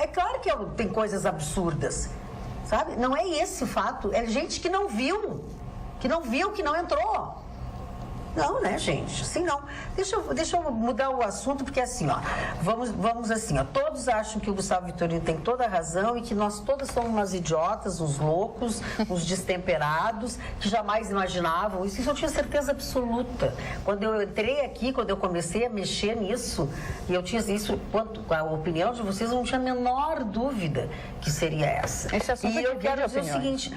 claro que tem coisas absurdas, sabe? Não é esse o fato, é gente que não viu, que não entrou. Não, né, gente? Assim não. Deixa eu mudar o assunto, porque assim, ó, vamos assim, ó, todos acham que o Gustavo Vitorino tem toda a razão e que nós todas somos umas idiotas, uns loucos, uns destemperados, que jamais imaginavam isso. Isso eu tinha certeza absoluta. Quando eu entrei aqui, quando eu comecei a mexer nisso, e eu tinha isso, quanto a opinião de vocês, eu não tinha a menor dúvida que seria essa. E eu quero dizer o seguinte,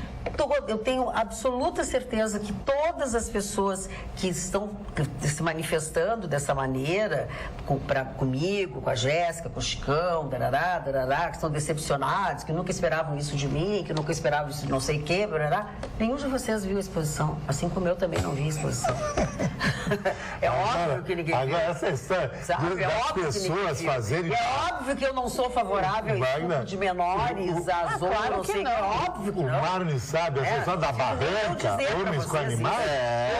eu tenho absoluta certeza que todas as pessoas que estão se manifestando dessa maneira, comigo, com a Jéssica, com o Chicão, que estão decepcionados, que nunca esperavam isso de mim, que nunca esperavam isso de não sei o quê, nenhum de vocês viu a exposição, assim como eu também não vi a exposição. É óbvio que ninguém viu. Agora, essa história das pessoas fazerem... É óbvio que eu não sou favorável a estupro de menores, a zona, claro não sei o que. É óbvio que o não. O Marne sabe, a sessão da barranca, homens com animais.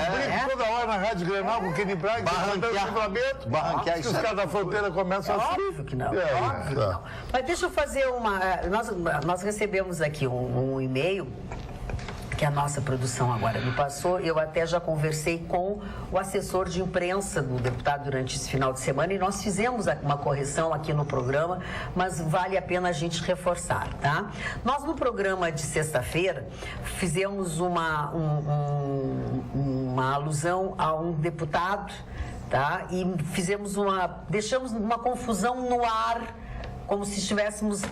Eu brinco toda hora na Rádio Grenal com o Kenny Braga, barranquear isso. Os caras da fronteira começam a... Óbvio que não, óbvio que não. Mas deixa eu fazer uma... Nós recebemos aqui um e-mail que a nossa produção agora me passou. Eu até já conversei com o assessor de imprensa do deputado durante esse final de semana e nós fizemos uma correção aqui no programa, mas vale a pena a gente reforçar, tá? Nós, no programa de sexta-feira, fizemos uma alusão a um deputado, tá? E deixamos uma confusão no ar, como se estivéssemos,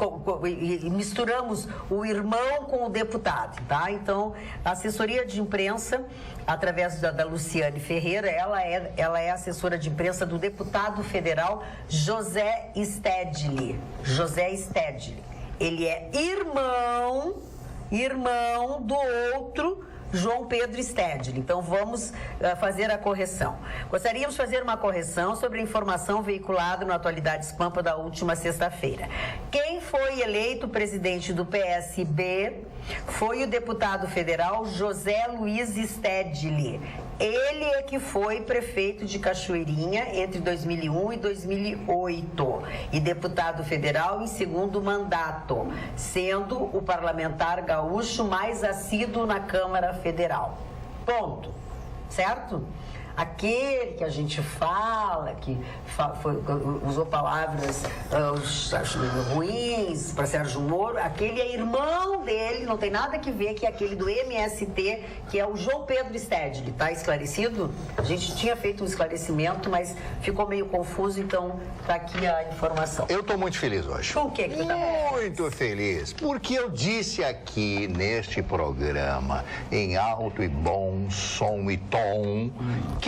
e misturamos o irmão com o deputado, tá? Então, a assessoria de imprensa, através da Luciane Ferreira, ela é assessora de imprensa do deputado federal José Stedley. Ele é irmão do outro João Pedro Stedley. Então, vamos fazer a correção. Gostaríamos de fazer uma correção sobre a informação veiculada no Atualidades Pampa da última sexta-feira. Quem foi eleito presidente do PSB foi o deputado federal José Luiz Stedley. Ele é que foi prefeito de Cachoeirinha entre 2001 e 2008 e deputado federal em segundo mandato, sendo o parlamentar gaúcho mais assíduo na Câmara Federal. Ponto. Certo? Aquele que a gente fala, que usou palavras ruins para Sérgio Moro, aquele é irmão dele, não tem nada que ver, que é aquele do MST, que é o João Pedro Stedley. Está esclarecido? A gente tinha feito um esclarecimento, mas ficou meio confuso, então está aqui a informação. Eu estou muito feliz hoje. Por que você está muito feliz? Porque eu disse aqui neste programa, em alto e bom som e tom, que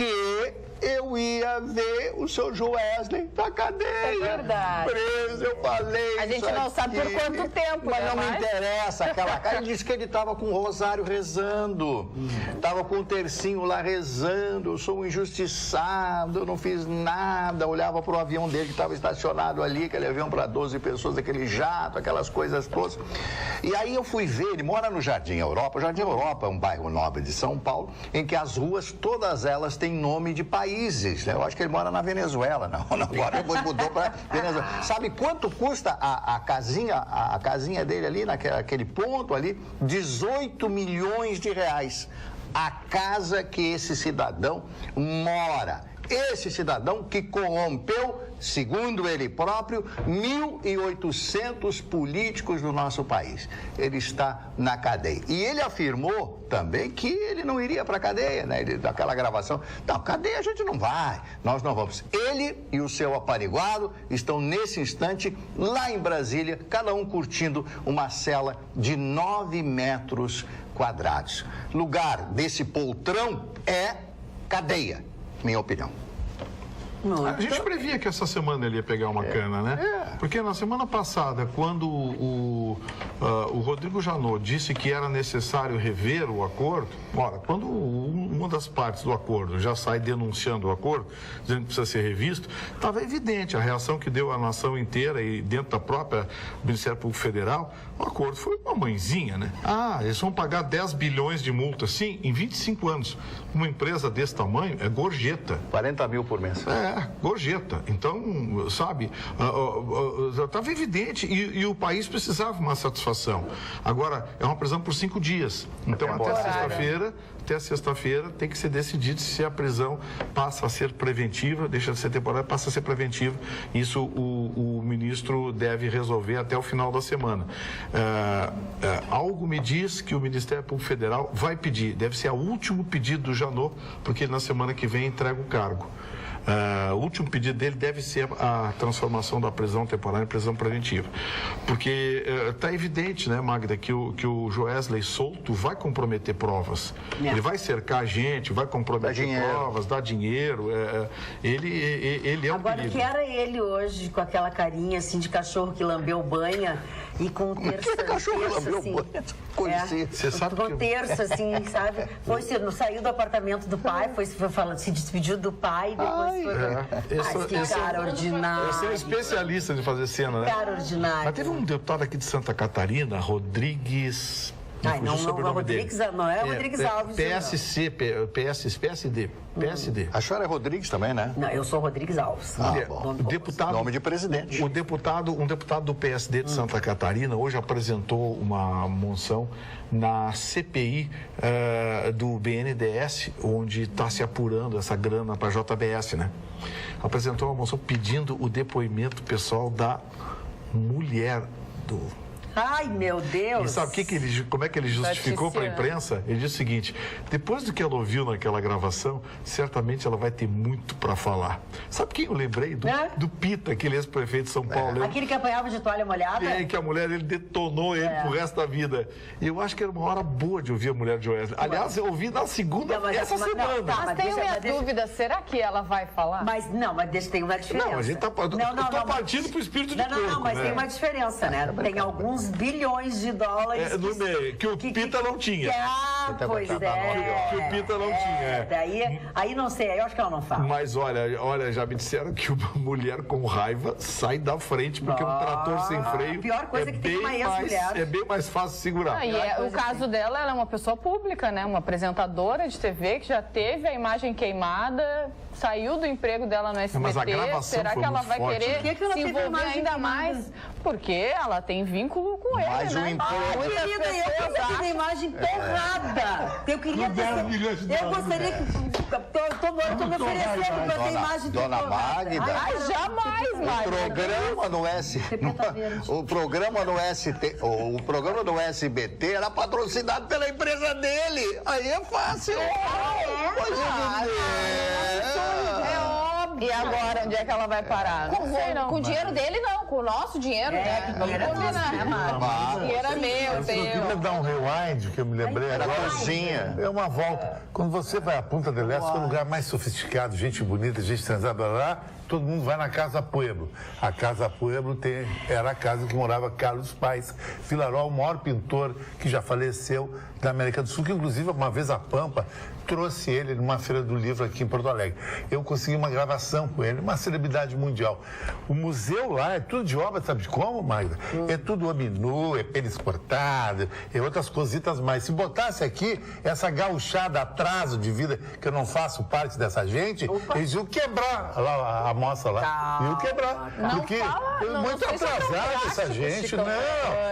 eu ia ver o seu Joesley na cadeia. É verdade. Preso, eu falei. A gente não sabe por quanto tempo, mas né? não me interessa aquela cara. Ele disse que ele estava com o rosário rezando. Estava com o tercinho lá rezando. Eu sou um injustiçado, eu não fiz nada. Olhava para o avião dele que estava estacionado ali, aquele avião para 12 pessoas, aquele jato, aquelas coisas todas. E aí eu fui ver, ele mora no Jardim Europa. O Jardim Europa é um bairro nobre de São Paulo, em que as ruas, todas elas têm nome de países. Né? Eu acho que ele mora na Venezuela, não. Agora ele mudou para Venezuela. Sabe quanto custa a casinha dele ali, naquele ponto ali? 18 milhões de reais. A casa que esse cidadão mora. Esse cidadão que corrompeu, segundo ele próprio, 1.800 políticos do nosso país. Ele está na cadeia. E ele afirmou também que ele não iria para a cadeia, né? Daquela gravação. Não, cadeia a gente não vai, nós não vamos. Ele e o seu apaniguado estão nesse instante lá em Brasília, cada um curtindo uma cela de 9 metros quadrados. Lugar desse poltrão é cadeia. Minha opinião. A gente previa que essa semana ele ia pegar uma cana, né? Porque na semana passada, quando o Rodrigo Janot disse que era necessário rever o acordo, ora, quando uma das partes do acordo já sai denunciando o acordo, dizendo que precisa ser revisto, estava evidente a reação que deu a nação inteira e dentro da própria Ministério Público Federal, o acordo foi uma mãezinha, né? Ah, eles vão pagar 10 bilhões de multa, sim, em 25 anos. Uma empresa desse tamanho é gorjeta. 40 mil por mês. Gorjeta. Então, sabe, estava evidente e o país precisava de uma satisfação. Agora, é uma prisão por 5 dias. Então, até sexta-feira tem que ser decidido se a prisão passa a ser preventiva, deixa de ser temporária, passa a ser preventiva. Isso o ministro deve resolver até o final da semana. Algo me diz que o Ministério Público Federal vai pedir, deve ser o último pedido do Janot, porque ele na semana que vem entrega o cargo. O último pedido dele deve ser a transformação da prisão temporária em prisão preventiva. Porque está evidente, né, Magda, que o Joesley solto vai comprometer provas. Ele vai cercar a gente, vai comprometer provas, dar dinheiro. Ele é um Agora, perigo. que era ele hoje, com aquela carinha assim de cachorro que lambeu banha e com terça assim. Você sabe com terça, assim, sabe? Saiu do apartamento do pai, se despediu do pai e depois foi. Que cara ordinário. Você é especialista de fazer cena, né? Cara ordinário. Mas teve um deputado aqui de Santa Catarina, Rodrigues. Rodrigues Alves. PSD. A senhora é Rodrigues também, né? Não, eu sou Rodrigues Alves. Nome de presidente. Um deputado do PSD de Santa Catarina hoje apresentou uma moção na CPI do BNDES, onde está se apurando essa grana para a JBS, né? Apresentou uma moção pedindo o depoimento pessoal da mulher do... Ai, meu Deus! E sabe como é que ele justificou para a imprensa? Ele disse o seguinte: depois do que ela ouviu naquela gravação, certamente ela vai ter muito para falar. Sabe quem eu lembrei? Do Pita, aquele ex-prefeito de São Paulo. Aquele que apanhava de toalha molhada? Que a mulher dele detonou ele pro resto da vida. E eu acho que era uma hora boa de ouvir a mulher de Joesley. Aliás, eu ouvi na segunda, essa semana. Mas tenho minha dúvida, será que ela vai falar? Mas tem uma diferença. Não, a gente tá partindo pro espírito de porco. Não, mas tem uma diferença, né? Tem alguns bilhões de dólares no meio, que o Pita não tinha. ter pois baixado a nota. Que o Pita não tinha. Daí, aí não sei, aí eu acho que ela não fala. Mas olha, já me disseram que uma mulher com raiva sai da frente, porque um trator sem freio a pior coisa é que tem uma ex-mulher. É bem mais fácil segurar. E o caso dela, ela é uma pessoa pública, né? Uma apresentadora de TV que já teve a imagem queimada, saiu do emprego dela no SBT. Mas a gravação será foi que ela muito vai forte, querer né? Por que ela se teve a envolver imagem ainda queimada? mais? Porque ela tem vínculo com ele, Mas o né? emprego- Muitas Querida, eu pessoas queria ter a acham... imagem torrada. Eu queria ter. Eu gostaria que. Tô me oferecendo pra ter imagem Dona torrada. Magda. Ai, jamais, Mário. O programa no SBT era patrocinado pela empresa dele. Aí é fácil. E agora, onde é que ela vai parar? Não sei, não. Com o dinheiro dele, não. Com o nosso dinheiro, né? que dinheiro é Vamos combinar, nosso, né, Mário? Mas- Dinheiro é meu, Eu queria teu. dar um rewind, que eu me lembrei Era agora. cozinha. É uma volta. Quando você vai à Punta del Este, que é o lugar mais sofisticado, gente bonita, gente transada lá, todo mundo vai na Casa Pueblo. A Casa Pueblo era a casa que morava Carlos Paes Vilaró, o maior pintor que já faleceu da América do Sul, que inclusive uma vez a Pampa trouxe ele numa feira do livro aqui em Porto Alegre. Eu consegui uma gravação com ele, uma celebridade mundial. O museu lá é tudo de obra, sabe de como, Magda? É tudo hominu, é pênis cortado, é outras cositas mais. Se botasse aqui essa gauchada atraso de vida, que eu não faço parte dessa gente, eles iam quebrar lá, a moça lá. Iam quebrar. Porque é muito atrasada essa gente. Não,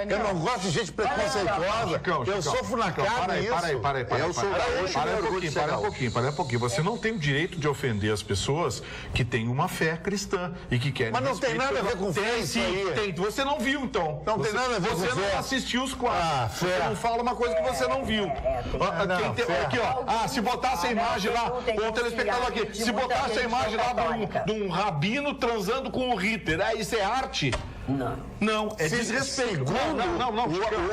eu não gosto de gente preconceituosa. Chicão, Eu sofro na carne isso. Para aí. Eu sou gaúcho, Para meu um orgulho de ser gaúcho. Para um pouquinho. Você não tem o direito de ofender as pessoas que têm uma fé cristã e que querem Mas não tem respeito nada a ver com fé Tem isso sim, aí. tem. Você não viu, então. Não tem nada a ver com Você fé. não assistiu os quadros. Ah, Você fé. não fala uma coisa que você não viu. fé. Aqui, ó. Se botasse a imagem lá, o telespectador aqui, se botasse a imagem lá de um rabino transando com o Hitler, isso é arte? Não, é desrespeito.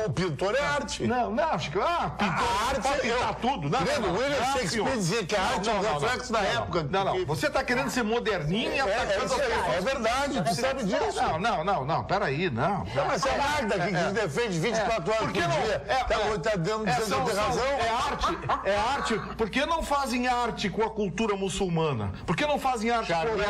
O pintor é arte. Não, Chico. Pintor, A arte pode pintar tudo. William Shakespeare dizia que a arte é um reflexo da época. Não. Você está querendo ser moderninho e atacando as pessoas. É verdade, tu sabe disso. Não, peraí, não. Mas é a Magda que defende 24 horas por dia. Tá dizendo que tem razão. É arte. Por que não fazem arte com a cultura muçulmana? Por que não fazem arte com a cultura?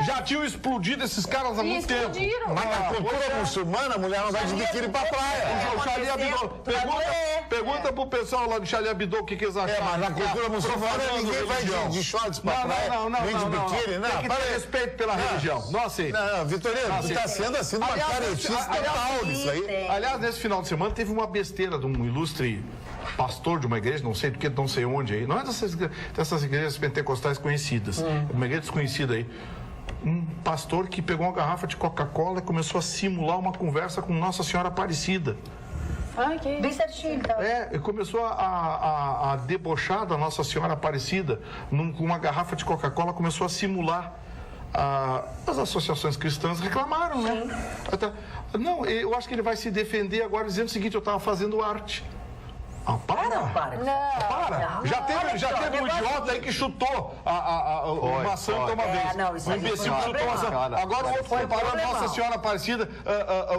Já tinham explodido esses caras há muito tempo. Mas na cultura muçulmana, a mulher não vai de biquíni pra praia. O Charlie Hebdo. Pergunta pro pessoal lá do Charlie Hebdo o que eles acharam. Mas na cultura muçulmana ninguém vai de shorts pra praia, nem de biquíni. Tem que ter respeito pela religião. Não aceito. Não, Vitorino, tu tá sendo assim uma caretice total nisso aí. Aliás, nesse final de semana teve uma besteira de um ilustre pastor de uma igreja, não sei do que, não sei onde aí, não é dessas igrejas pentecostais conhecidas, uma igreja desconhecida aí. Um pastor que pegou uma garrafa de Coca-Cola e começou a simular uma conversa com Nossa Senhora Aparecida. Bem certinho, então. E começou a debochar da Nossa Senhora Aparecida com uma garrafa de Coca-Cola, começou a simular. As associações cristãs reclamaram, né? Não, eu acho que ele vai se defender agora dizendo o seguinte: eu estava fazendo arte. Para! Já teve um idiota aí que chutou uma santa uma vez. Um imbecil que chutou uma santa. Agora o outro foi para a Nossa Senhora Aparecida,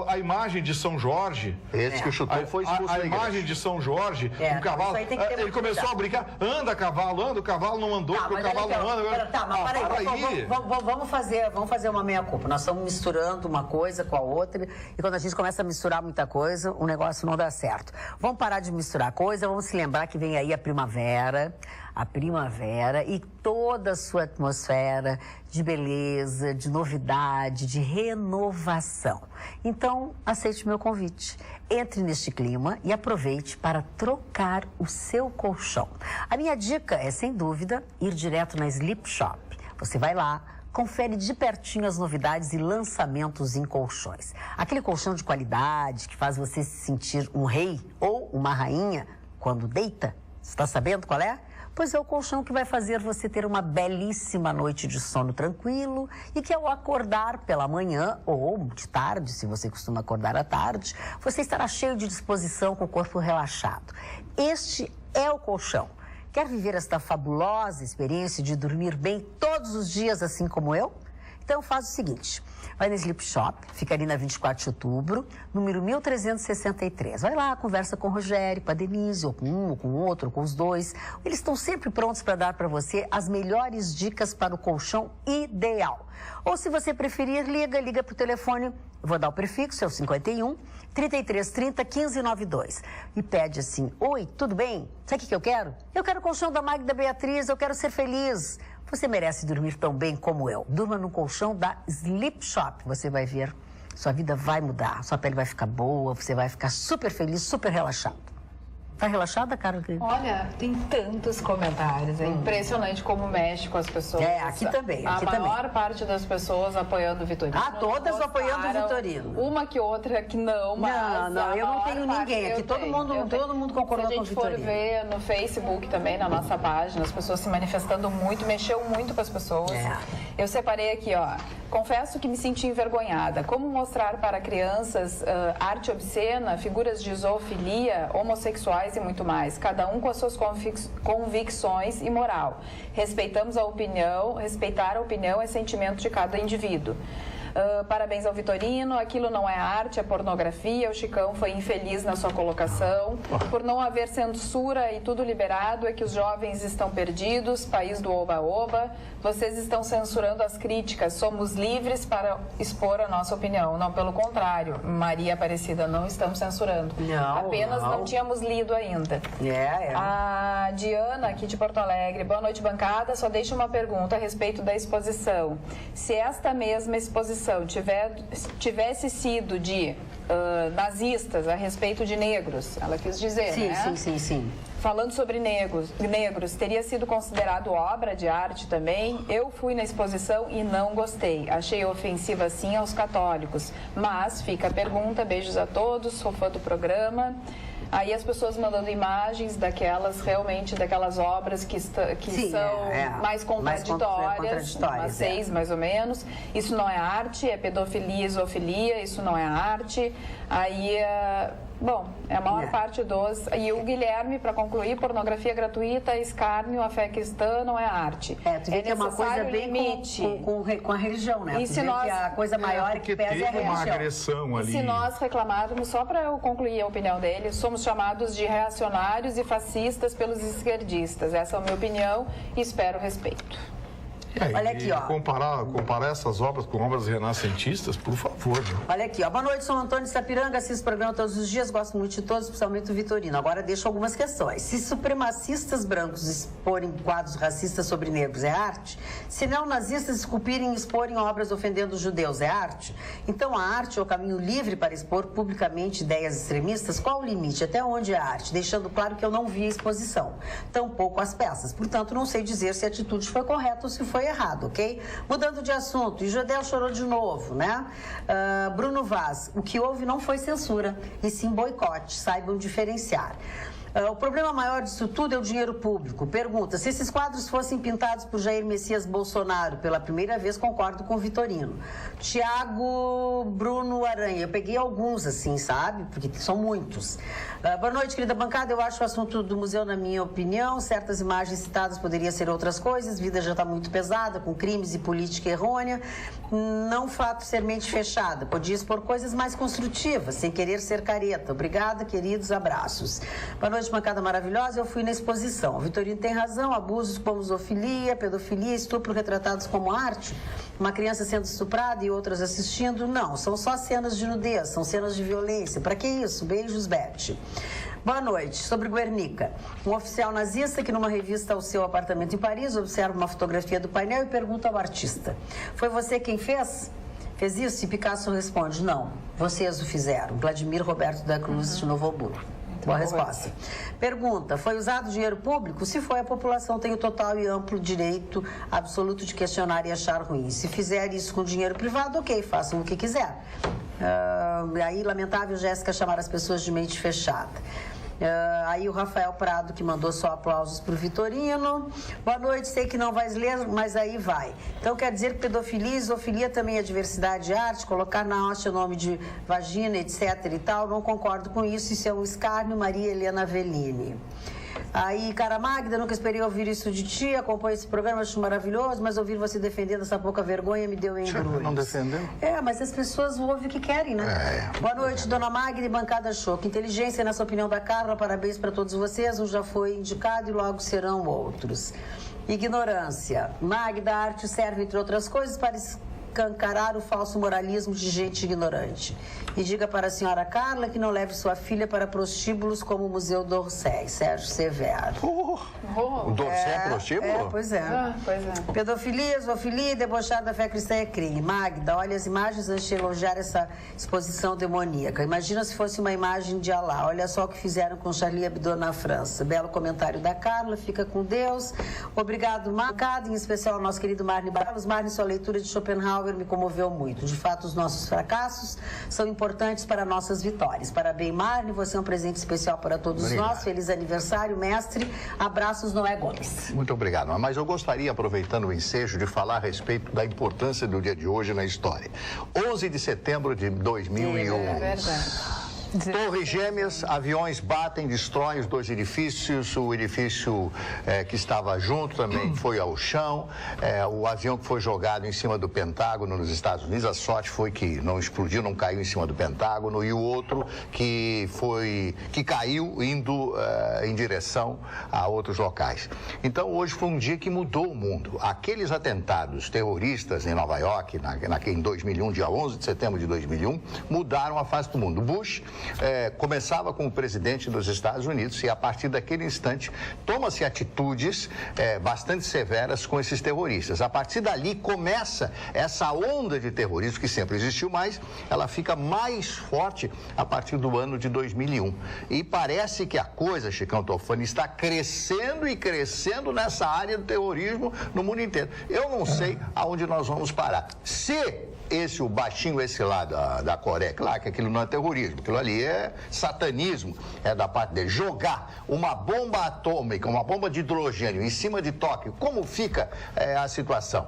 a imagem de São Jorge. Esse que chutou foi expulso A imagem de São Jorge, um cavalo. Ele começou a brincar. Anda, cavalo, anda, o cavalo não andou, porque o cavalo não anda. Tá, mas peraí, vamos fazer uma meia-culpa. Nós estamos misturando uma coisa com a outra, e quando a gente começa a misturar muita coisa, o negócio não dá certo. Vamos parar de misturar coisa, vamos se lembrar que vem aí a primavera e toda a sua atmosfera de beleza, de novidade, de renovação. Então, aceite meu convite. Entre neste clima e aproveite para trocar o seu colchão. A minha dica é, sem dúvida, ir direto na Sleep Shop. Você vai lá, confere de pertinho as novidades e lançamentos em colchões. Aquele colchão de qualidade que faz você se sentir um rei ou uma rainha quando deita. Você está sabendo qual é? Pois é o colchão que vai fazer você ter uma belíssima noite de sono tranquilo e que ao acordar pela manhã ou de tarde, se você costuma acordar à tarde, você estará cheio de disposição, com o corpo relaxado. Este é o colchão. Quer viver esta fabulosa experiência de dormir bem todos os dias, assim como eu? Então faz o seguinte, vai na Sleep Shop, fica ali na 24 de outubro, número 1363. Vai lá, conversa com o Rogério, com a Denise, ou com um, ou com o outro, ou com os dois. Eles estão sempre prontos para dar para você as melhores dicas para o colchão ideal. Ou se você preferir, liga para o telefone, eu vou dar o prefixo, é o 51 3330 1592. E pede assim, oi, tudo bem? Sabe o que eu quero? Eu quero o colchão da Magda Beatriz, eu quero ser feliz. Você merece dormir tão bem como eu. Durma no colchão da Sleep Shop. Você vai ver, sua vida vai mudar, sua pele vai ficar boa, você vai ficar super feliz, super relaxado. Tá relaxada, Carla? Olha, tem tantos comentários. É impressionante como mexe com as pessoas. Aqui também. A maior parte das pessoas apoiando o Vitorino. Todas apoiando o Vitorino. Uma que outra que não, mas... Não, eu não tenho ninguém. Aqui todo mundo concordou com o Vitorino. Se a gente for ver no Facebook também, na nossa página, as pessoas se manifestando muito, mexeu muito com as pessoas. Eu separei aqui, ó. Confesso que me senti envergonhada. Como mostrar para crianças arte obscena, figuras de zoofilia, homossexuais e muito mais, cada um com as suas convicções e moral. Respeitar a opinião e sentimento de cada indivíduo. Parabéns ao Vitorino, aquilo não é arte, é pornografia. O Chicão foi infeliz na sua colocação. Por não haver censura e tudo liberado, é que os jovens estão perdidos, país do oba-oba. Vocês estão censurando as críticas, somos livres para expor a nossa opinião. Não, pelo contrário, Maria Aparecida, não estamos censurando. Apenas não tínhamos lido ainda. A Diana, aqui de Porto Alegre, boa noite, bancada. Só deixo uma pergunta a respeito da exposição. Se esta mesma exposição tivesse sido de nazistas a respeito de negros, ela quis dizer, né? Sim. Falando sobre negros, teria sido considerado obra de arte também? Eu fui na exposição e não gostei. Achei ofensiva, sim, aos católicos. Mas fica a pergunta, beijos a todos, sou fã do programa. Aí as pessoas mandando imagens daquelas obras que são mais contraditórias, umas 6 mais ou menos. Isso não é arte, é pedofilia e zoofilia, isso não é arte. Aí, é a maior parte dos... E o Guilherme, para concluir, pornografia gratuita, escárnio, a fé cristã não é arte. Tu vê que é uma coisa bem com a religião, né? E se nós... que a coisa maior que pesa é a religião. Uma agressão ali. E se nós reclamarmos, só para eu concluir a opinião dele, somos chamados de reacionários e fascistas pelos esquerdistas. Essa é a minha opinião e espero respeito. Olha aqui, ó. Comparar essas obras com obras renascentistas, por favor. Né? Olha aqui, ó. Boa noite, sou Antônio de Sapiranga, assisto o programa todos os dias, gosto muito de todos, especialmente o Vitorino. Agora deixo algumas questões. Se supremacistas brancos exporem quadros racistas sobre negros é arte? Se neonazistas esculpirem e exporem obras ofendendo os judeus é arte? Então a arte é o caminho livre para expor publicamente ideias extremistas? Qual o limite? Até onde é arte? Deixando claro que eu não vi a exposição, tampouco as peças. Portanto, não sei dizer se a atitude foi correta ou se foi errado, ok? Mudando de assunto, e Jodel chorou de novo, né? Bruno Vaz, o que houve não foi censura, e sim boicote, saibam diferenciar. O problema maior disso tudo é o dinheiro público. Pergunta, se esses quadros fossem pintados por Jair Messias Bolsonaro pela primeira vez, concordo com o Vitorino. Tiago Bruno Aranha, eu peguei alguns assim, sabe? Porque são muitos. Boa noite, querida bancada. Eu acho o assunto do museu, na minha opinião, certas imagens citadas poderiam ser outras coisas. Vida já está muito pesada, com crimes e política errônea. Não o fato de ser mente fechada. Podia expor coisas mais construtivas, sem querer ser careta. Obrigada, queridos, abraços. Boa noite, bancada maravilhosa. Eu fui na exposição. O Vitorino tem razão. Abusos como zoofilia, pedofilia, estupro retratados como arte. Uma criança sendo estuprada e outras assistindo. Não, são só cenas de nudez, são cenas de violência. Para que isso? Beijos, Beth. Boa noite. Sobre Guernica. Um oficial nazista que numa revista ao seu apartamento em Paris observa uma fotografia do painel e pergunta ao artista: foi você quem fez? Fez isso? E Picasso responde: não, vocês o fizeram. Vladimir Roberto da Cruz de Novo Hamburgo. Boa resposta. Pergunta: foi usado dinheiro público? Se foi, a população tem o total e amplo direito absoluto de questionar e achar ruim. Se fizer isso com dinheiro privado, ok, façam o que quiser. Aí, lamentável, Jéssica chamar as pessoas de mente fechada. Aí o Rafael Prado, que mandou só aplausos para o Vitorino. Boa noite, sei que não vais ler, mas aí vai. Então quer dizer que pedofilia e zoofilia também é diversidade de arte? Colocar na haste o nome de vagina, etc e tal? Não concordo com isso, isso é um escárnio. Maria Helena Avellini. Aí, cara Magda, nunca esperei ouvir isso de ti, acompanho esse programa, acho maravilhoso, mas ouvir você defendendo essa pouca vergonha me deu embrulhos. Não defendeu? Mas as pessoas ouvem o que querem, né? Boa noite, dona Magda e bancada Choco. Inteligência, nessa opinião da Carla, parabéns para todos vocês. Um já foi indicado e logo serão outros. Ignorância. Magda, a arte serve, entre outras coisas, para escancarar o falso moralismo de gente ignorante. E diga para a senhora Carla que não leve sua filha para prostíbulos como o Museu d'Orsay, Sérgio Severo. O D'Orsay é prostíbulo? Pois é. Pois é. Pedofilia, zoofilia e debochar da fé cristã é crime. Magda, olha as imagens antes de elogiar essa exposição demoníaca. Imagina se fosse uma imagem de Alá. Olha só o que fizeram com Charlie Hebdo na França. Belo comentário da Carla, fica com Deus. Obrigado, Magda, em especial ao nosso querido Marne Barros. Marne, sua leitura de Schopenhauer me comoveu muito. De fato, os nossos fracassos são importantes para nossas vitórias. Parabéns, Marne, você é um presente especial para todos nós. Feliz aniversário, mestre. Abraços, Noé Gomes. Muito obrigado. Mas eu gostaria, aproveitando o ensejo, de falar a respeito da importância do dia de hoje na história. 11 de setembro de 2001. É verdade. Torres gêmeas, aviões batem, destroem os dois edifícios. O edifício que estava junto também foi ao chão. O avião que foi jogado em cima do Pentágono nos Estados Unidos, a sorte foi que não explodiu, não caiu em cima do Pentágono. E o outro que caiu indo em direção a outros locais. Então hoje foi um dia que mudou o mundo. Aqueles atentados terroristas em Nova York, em 2001, dia 11 de setembro de 2001, mudaram a face do mundo. Bush começava como presidente dos Estados Unidos e a partir daquele instante toma-se atitudes bastante severas com esses terroristas. A partir dali começa essa onda de terrorismo que sempre existiu, mas ela fica mais forte a partir do ano de 2001. E parece que a coisa, Chicão Tofani, está crescendo e crescendo nessa área do terrorismo no mundo inteiro. Eu não sei aonde nós vamos parar. Se o baixinho, esse lá da Coreia, claro que aquilo não é terrorismo, aquilo ali é satanismo, é da parte dele. Jogar uma bomba atômica, uma bomba de hidrogênio em cima de Tóquio, como fica a situação?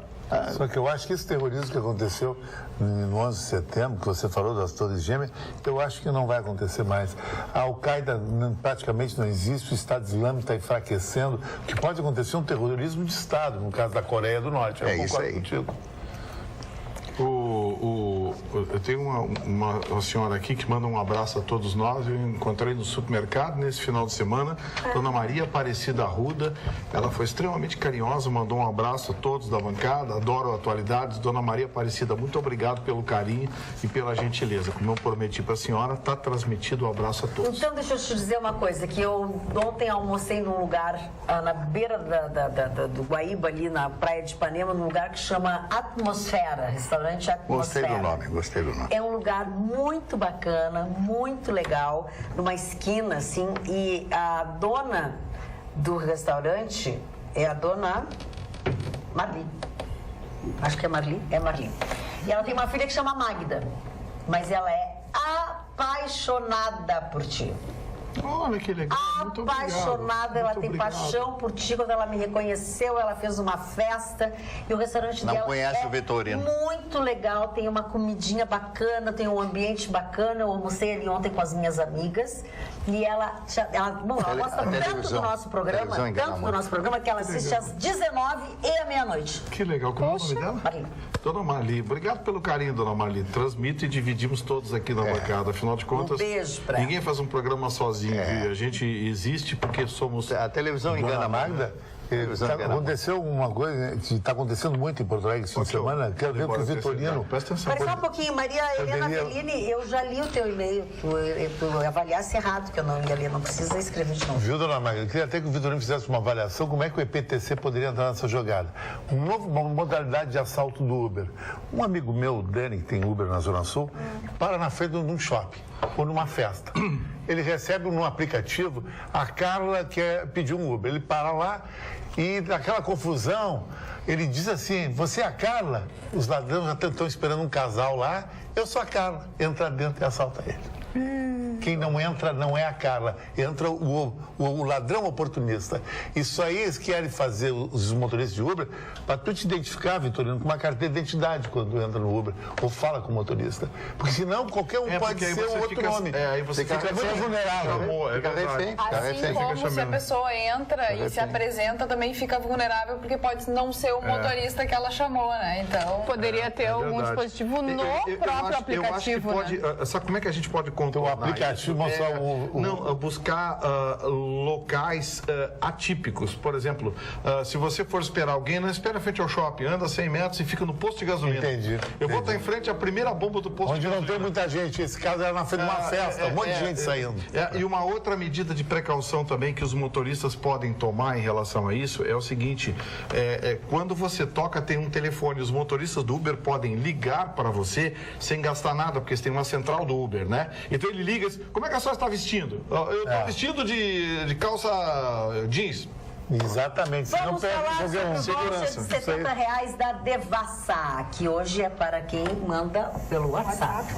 Só que eu acho que esse terrorismo que aconteceu no 11 de setembro, que você falou das Torres Gêmeas, eu acho que não vai acontecer mais. A Al-Qaeda praticamente não existe, o Estado Islâmico está enfraquecendo. O que pode acontecer é um terrorismo de Estado, no caso da Coreia do Norte. É isso aí. Contigo. Eu tenho uma senhora aqui que manda um abraço a todos nós. Eu encontrei no supermercado nesse final de semana, Dona Maria Aparecida Arruda. Ela foi extremamente carinhosa, mandou um abraço a todos da bancada. Adoro Atualidades. Dona Maria Aparecida, muito obrigado pelo carinho e pela gentileza. Como eu prometi para a senhora, está transmitido o abraço a todos. Então, deixa eu te dizer uma coisa, que eu ontem almocei num lugar na beira do Guaíba, ali na praia de Ipanema, num lugar que chama Atmosfera, restaurante Atmosfera. Gostei do nome. É um lugar muito bacana, muito legal, numa esquina, assim, e a dona do restaurante é a dona Marli. Acho que é Marli? É Marli. E ela tem uma filha que chama Magda, mas ela é apaixonada por ti. Olha que legal. Apaixonada, ela tem paixão por ti. Quando ela me reconheceu, ela fez uma festa e o restaurante dela conhece o Vitorino. Muito legal, tem uma comidinha bacana, tem um ambiente bacana. Eu almocei ali ontem com as minhas amigas e ela gosta tanto do nosso programa, que ela assiste às 19h e à meia-noite. Que legal. Como é o nome dela? Marli. Dona Marli, obrigado pelo carinho, Dona Marli. Transmito e dividimos todos aqui na bancada. Afinal de contas, beijo pra ninguém faz um programa sozinho. A gente existe porque somos... A televisão engana a Magda? Aconteceu alguma coisa que está acontecendo muito em Porto Alegre esse fim de semana. Quero ver que o Vitorino... Presta atenção. Espera só um pouquinho, Maria Helena Bellini, eu já li o teu e-mail. Tu avaliasse errado, que eu não ia ler, não precisa escrever de novo. Viu, dona Magda? Eu queria até que o Vitorino fizesse uma avaliação como é que o EPTC poderia entrar nessa jogada. Uma modalidade de assalto do Uber. Um amigo meu, o Dani, que tem Uber na Zona Sul, para na frente de um shopping ou numa festa. Ele recebe num aplicativo a Carla quer pedir um Uber. Ele para lá e naquela confusão, ele diz assim, você é a Carla? Os ladrões já estão esperando um casal lá, eu sou a Carla. Entra dentro e assalta ele. quem não entra não é a Carla, entra o ladrão oportunista. Isso aí eles querem fazer os motoristas de Uber para tu te identificar, Vitorino, com uma carteira de identidade quando tu entra no Uber ou fala com o motorista. Porque senão qualquer um pode ser um outro nome. Aí você fica muito vulnerável. Assim como se a pessoa entra e se apresenta, também fica vulnerável, porque pode não ser o motorista que ela chamou, né? Então... Poderia ter algum dispositivo no próprio aplicativo, né? Sabe como é que a gente pode controlar? O aplicativo mostrar Não, buscar locais atípicos. Por exemplo, se você for esperar alguém, não espera frente ao shopping, anda 100 metros e fica no posto de gasolina. Entendi. Eu vou estar em frente à primeira bomba do posto onde de gasolina. Onde não tem muita gente. Esse caso era na frente de uma festa, um monte de gente saindo. E uma outra medida de precaução também que os motoristas podem tomar em relação a isso é o seguinte, quando você toca, tem um telefone, os motoristas do Uber podem ligar para você sem gastar nada, porque você tem uma central do Uber, né? Então ele liga, como é que a senhora está vestindo? Eu estou vestido de calça jeans. Exatamente. Vamos falar sobre o voucher de R$70 da Devassa, que hoje é para quem manda pelo WhatsApp.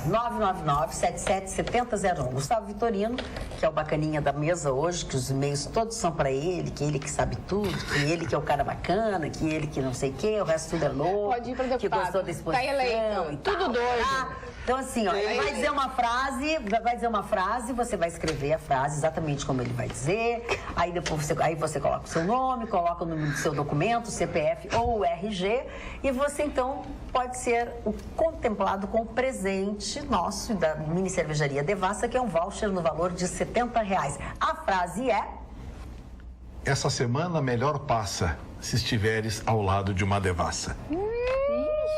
999-777001. Gustavo Vitorino, que é o bacaninha da mesa hoje, que os e-mails todos são para ele, que ele que sabe tudo, que ele que é o cara bacana, que ele que não sei o quê, o resto tudo é louco. Pode ir para que gostou da exposição. Tá eleito. Tudo doido. Tá? Então, assim, ó, ele vai dizer uma frase, você vai escrever a frase exatamente como ele vai dizer, aí depois você coloca o seu nome, coloca o número do seu documento, CPF ou o RG, e você, então, pode ser contemplado com o presente nosso da mini cervejaria Devassa, que é um voucher no valor de R$70. A frase é... Essa semana melhor passa se estiveres ao lado de uma devassa.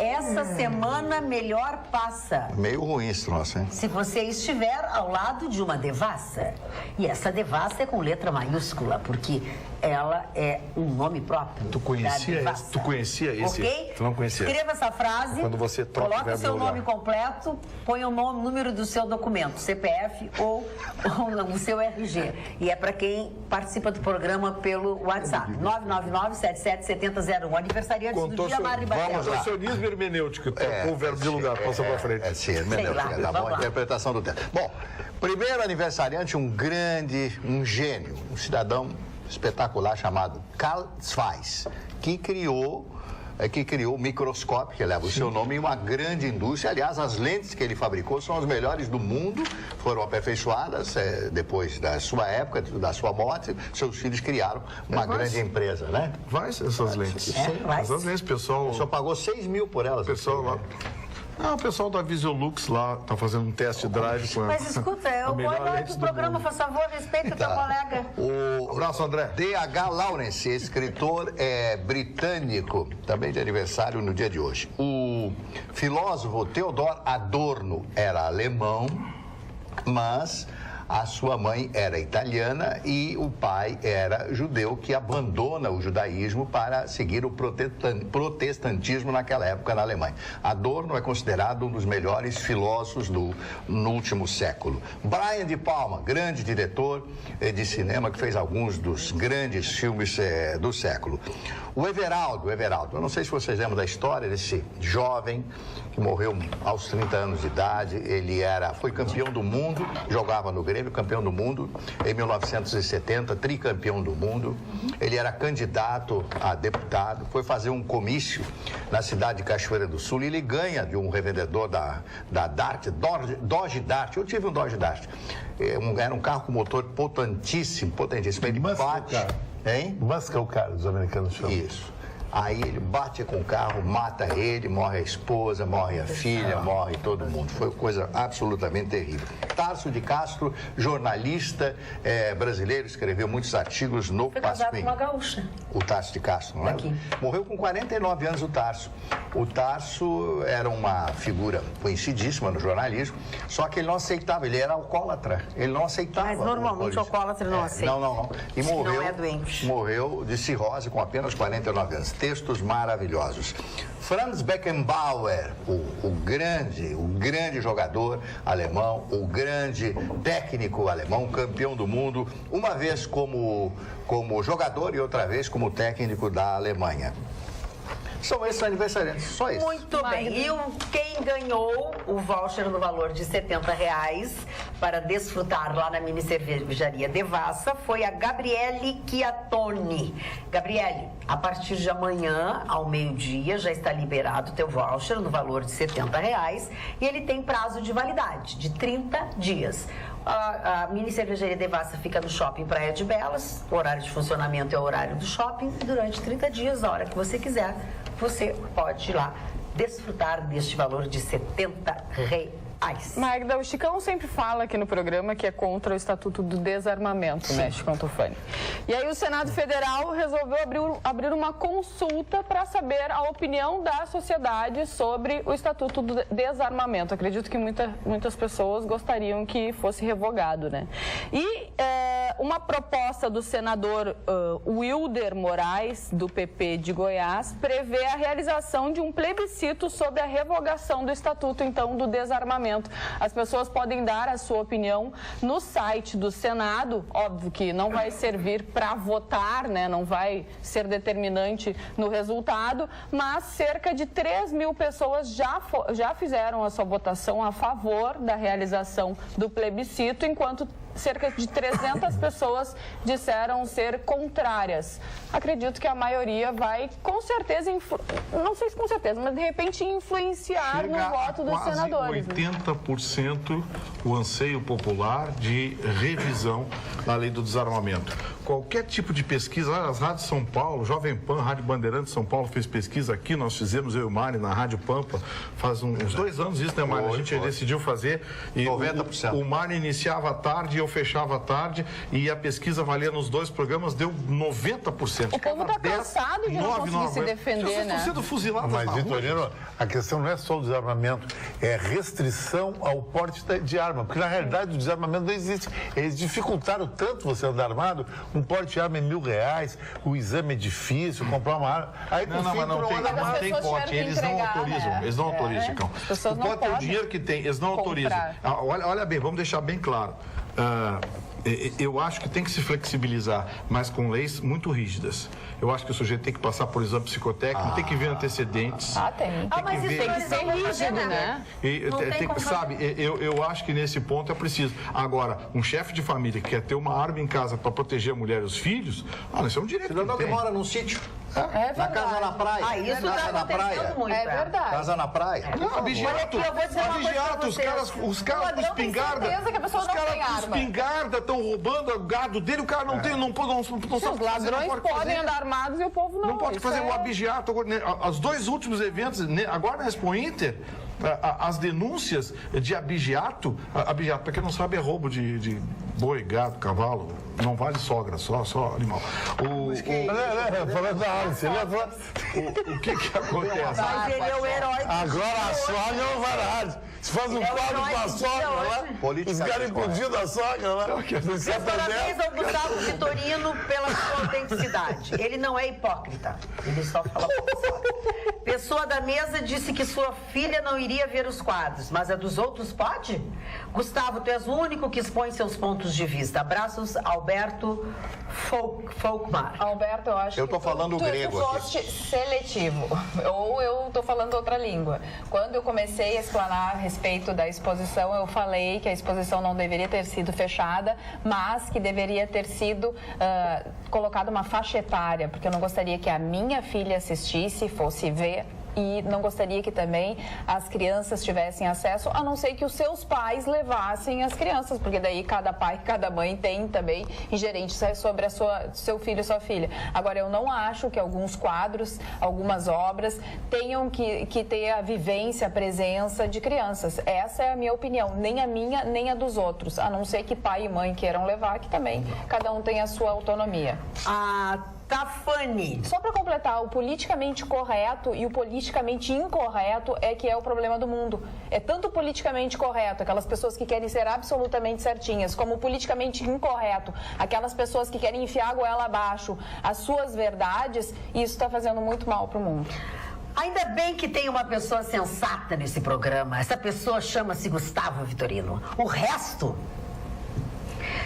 Essa semana melhor passa. Meio ruim esse troço, hein? Se você estiver ao lado de uma devassa. E essa devassa é com letra maiúscula, porque ela é um nome próprio. Tu conhecia esse? Ok? Tu não conhecia? Escreva essa frase. Quando você troca coloque o seu nome completo, põe o número do seu documento, CPF ou o seu RG. E é para quem participa do programa pelo WhatsApp. 999-777001. Aniversariante do dia, Mari Bartelo. Contorcionismo hermenêutico. O verbo de lugar, passa para frente. Sim, hermenêutica, tá bom? Interpretação do texto. Bom, primeiro aniversariante, um gênio, um cidadão espetacular chamado Carl Zeiss, que criou o microscópio, que leva o seu nome, em uma grande indústria. Aliás, as lentes que ele fabricou são as melhores do mundo, foram aperfeiçoadas depois da sua época, da sua morte. Seus filhos criaram uma grande empresa, né? Essas lentes. Essas lentes, pessoal... O senhor pagou 6 mil por elas. Pessoal lá... o pessoal da Visiolux lá tá fazendo um test drive com Mas escuta, eu vou agora do programa, faz favor, respeita o teu colega. Abraço, André. D.H. Lawrence, escritor britânico, também de aniversário no dia de hoje. O filósofo Theodor Adorno era alemão, mas a sua mãe era italiana e o pai era judeu, que abandona o judaísmo para seguir o protestantismo naquela época na Alemanha. Adorno é considerado um dos melhores filósofos no último século. Brian De Palma, grande diretor de cinema, que fez alguns dos grandes filmes do século. O Everaldo, eu não sei se vocês lembram da história desse jovem que morreu aos 30 anos de idade. Ele foi campeão do mundo, jogava no Grêmio, campeão do mundo em 1970, tricampeão do mundo. Ele era candidato a deputado, foi fazer um comício na cidade de Cachoeira do Sul e ele ganha de um revendedor da Dart, Dodge Dart. Eu tive um Dodge Dart. Era um carro com motor potentíssimo. Ele bate... Hein? Muscle o cara, os americanos chamam. Isso. Aí ele bate com o carro, mata ele, morre a esposa, morre a filha, morre todo mundo. Foi coisa absolutamente terrível. Tarso de Castro, jornalista brasileiro, escreveu muitos artigos no Pasquim. Foi casado com uma gaúcha. O Tarso de Castro, não é? Aqui. Morreu com 49 anos o Tarso. O Tarso era uma figura conhecidíssima no jornalismo, só que ele não aceitava, ele era alcoólatra. Ele não aceitava. Mas normalmente o alcoólatra não aceita. Não. E morreu, não é doente. Morreu de cirrose com apenas 49 anos. Textos maravilhosos. Franz Beckenbauer, o grande jogador alemão, o grande técnico alemão, campeão do mundo, uma vez como jogador e outra vez como técnico da Alemanha. São esses aniversariantes, só isso. Muito bem. E quem ganhou o voucher no valor de R$70 para desfrutar lá na mini cervejaria Devassa foi a Gabriele Chiatoni. Gabriele, a partir de amanhã, ao meio-dia, já está liberado o teu voucher no valor de R$70 e ele tem prazo de validade de 30 dias. A mini cervejaria Devassa fica no shopping Praia de Belas, o horário de funcionamento é o horário do shopping e durante 30 dias, a hora que você quiser, você pode ir lá desfrutar deste valor de R$70. Magda, o Chicão sempre fala aqui no programa que é contra o Estatuto do Desarmamento, né, Chicão Tufani? E aí o Senado Federal resolveu abrir uma consulta para saber a opinião da sociedade sobre o Estatuto do Desarmamento. Acredito que muitas pessoas gostariam que fosse revogado, né? E uma proposta do senador Wilder Moraes, do PP de Goiás, prevê a realização de um plebiscito sobre a revogação do Estatuto, então, do Desarmamento. As pessoas podem dar a sua opinião no site do Senado, óbvio que não vai servir para votar, né? Não vai ser determinante no resultado, mas cerca de 3.000 pessoas já fizeram a sua votação a favor da realização do plebiscito, enquanto cerca de 300 pessoas disseram ser contrárias. Acredito que a maioria vai, com certeza, não sei se com certeza, mas de repente influenciar no voto dos senadores. 80% o anseio popular de revisão da lei do desarmamento. Qualquer tipo de pesquisa, as rádios São Paulo, Jovem Pan, Rádio Bandeirantes São Paulo fez pesquisa aqui, nós fizemos, eu e o Mari, na Rádio Pampa, faz uns 2 anos isso, né, Mari? A gente decidiu fazer. E 90%. O Mari iniciava à tarde e eu fechava à tarde e a pesquisa valia nos 2 programas, deu 90%. O povo está cansado de não conseguir se defender, vocês né? estão sendo fuzilados. Mas, Vitorino, a questão não é só o desarmamento, é restrição ao porte de arma, porque na realidade o desarmamento não existe. Eles dificultaram tanto você andar armado, um porte de arma é R$1.000, o exame é difícil, comprar uma arma. Aí, Não tem porte, eles não autorizam, né? Eles não autorizam, Chicão. pessoas não pode ter o podem dinheiro que tem, eles não autorizam. Olha bem, vamos deixar bem claro. Eu acho que tem que se flexibilizar, mas com leis muito rígidas. Eu acho que o sujeito tem que passar por exame psicotécnico, tem que ver antecedentes. Tem. Mas isso Tem que ser rígido, né? Eu acho que nesse ponto é preciso. Agora, um chefe de família que quer ter uma arma em casa para proteger a mulher e os filhos, isso é um direito. Senão alguém mora num sítio. Na casa na praia. Isso está acontecendo muito. É verdade. Casa na praia. Não, abigeato, os caras com espingarda. certeza que a pessoa Os não caras tem com arma. espingarda estão roubando o gado dele, o cara não tem, não Os ladrões podem andar armados e o povo não. Não pode fazer o abigeato. Os 2 últimos eventos, agora na Expo Inter, as denúncias de abigeato, para quem não sabe, é roubo de boi, gado, cavalo, não vale sogra, só animal. Falando da arma, você leva. O que acontece? Mas ele é o herói. Agora a sogra não vai nada. Se faz um quadro com a sogra lá, os caras implodindo a sogra lá. Parabéns ao Gustavo Vitorino pela sua autenticidade. Ele não é hipócrita. Ele só fala por pessoa. Pessoa da mesa disse que sua filha não iria ver os quadros, mas a dos outros pode? Gustavo, tu és o único que expõe seus pontos de vista. Abraços, Alberto Folkmar. Alberto, eu acho Eu tô falando que grego tu foste seletivo, ou eu tô falando outra língua. Quando eu comecei a explanar a respeito da exposição, eu falei que a exposição não deveria ter sido fechada, mas que deveria ter sido colocada uma faixa etária, porque eu não gostaria que a minha filha assistisse, fosse ver, e não gostaria que também as crianças tivessem acesso, a não ser que os seus pais levassem as crianças, porque daí cada pai, cada mãe tem também ingerência sobre seu filho e sua filha. Agora, eu não acho que alguns quadros, algumas obras tenham que ter a vivência, a presença de crianças. Essa é a minha opinião, nem a minha, nem a dos outros, a não ser que pai e mãe queiram levar, que também cada um tem a sua autonomia. Tafani. Só para completar, o politicamente correto e o politicamente incorreto é que é o problema do mundo. É tanto politicamente correto, aquelas pessoas que querem ser absolutamente certinhas, como o politicamente incorreto, aquelas pessoas que querem enfiar a goela abaixo as suas verdades, e isso está fazendo muito mal para o mundo. Ainda bem que tem uma pessoa sensata nesse programa. Essa pessoa chama-se Gustavo Vitorino. O resto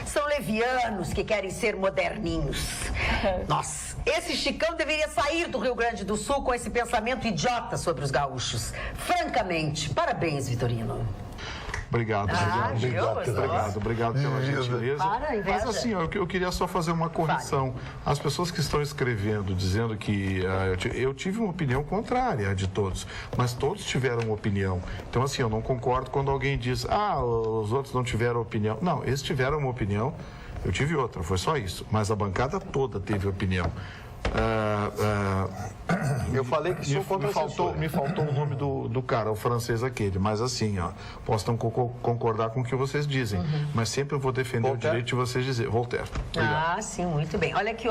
são levianos que querem ser moderninhos. Nossa, esse Chicão deveria sair do Rio Grande do Sul com esse pensamento idiota sobre os gaúchos. Francamente, parabéns, Vitorino. Obrigado pela gentileza. Mas assim, eu queria só fazer uma correção. As pessoas que estão escrevendo, dizendo que eu tive uma opinião contrária de todos, mas todos tiveram uma opinião. Então, assim, eu não concordo quando alguém diz, os outros não tiveram opinião. Não, eles tiveram uma opinião, eu tive outra, foi só isso. Mas a bancada toda teve opinião. Eu falei que sou contra me faltou o nome do cara, o francês aquele, mas assim, posso não concordar com o que vocês dizem, mas sempre eu vou defender Voltaire? O direito de vocês dizer. Voltaire. Obrigado. Sim, muito bem. Olha aqui,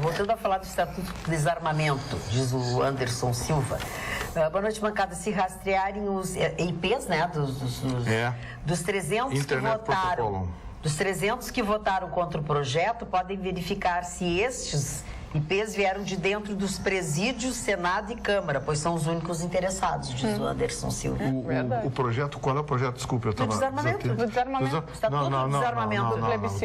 voltando a falar do Estatuto de Desarmamento, diz o Anderson Silva. Boa noite, bancada. Se rastrearem os IPs, né, dos 300 Internet que votaram, protocolo. dos 300 que votaram contra o projeto, podem verificar se estes IPs vieram de dentro dos presídios, Senado e Câmara, pois são os únicos interessados, diz o Anderson Silva. O projeto, qual é o projeto? Desculpe, eu estava... Do desarmamento. Estatuto do Desarmamento.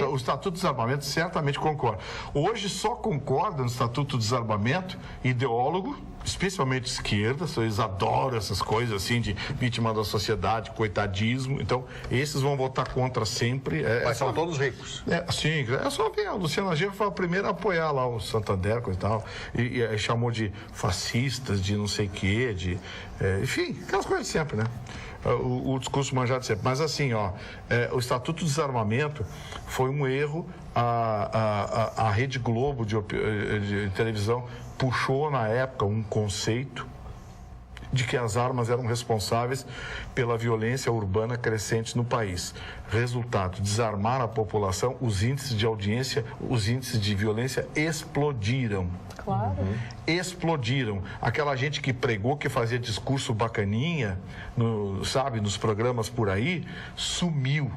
O Estatuto do Desarmamento, certamente concorda. Hoje só concorda no Estatuto do Desarmamento ideólogo, especialmente esquerda, eles adoram essas coisas assim de vítima da sociedade, coitadismo. Então, esses vão votar contra sempre. Mas são todos ricos. Sim, é só ver. A Luciana Genro foi a primeira a apoiar lá o Santander e tal. E chamou de fascistas, de não sei o quê, enfim, aquelas coisas de sempre, né? O discurso manjado de sempre. Mas assim, o Estatuto do Desarmamento foi um erro. A Rede Globo de televisão puxou na época um conceito de que as armas eram responsáveis pela violência urbana crescente no país. Resultado, desarmar a população, os índices de audiência, os índices de violência explodiram. Claro. Explodiram. Aquela gente que pregou, que fazia discurso bacaninha, nos programas por aí, sumiu.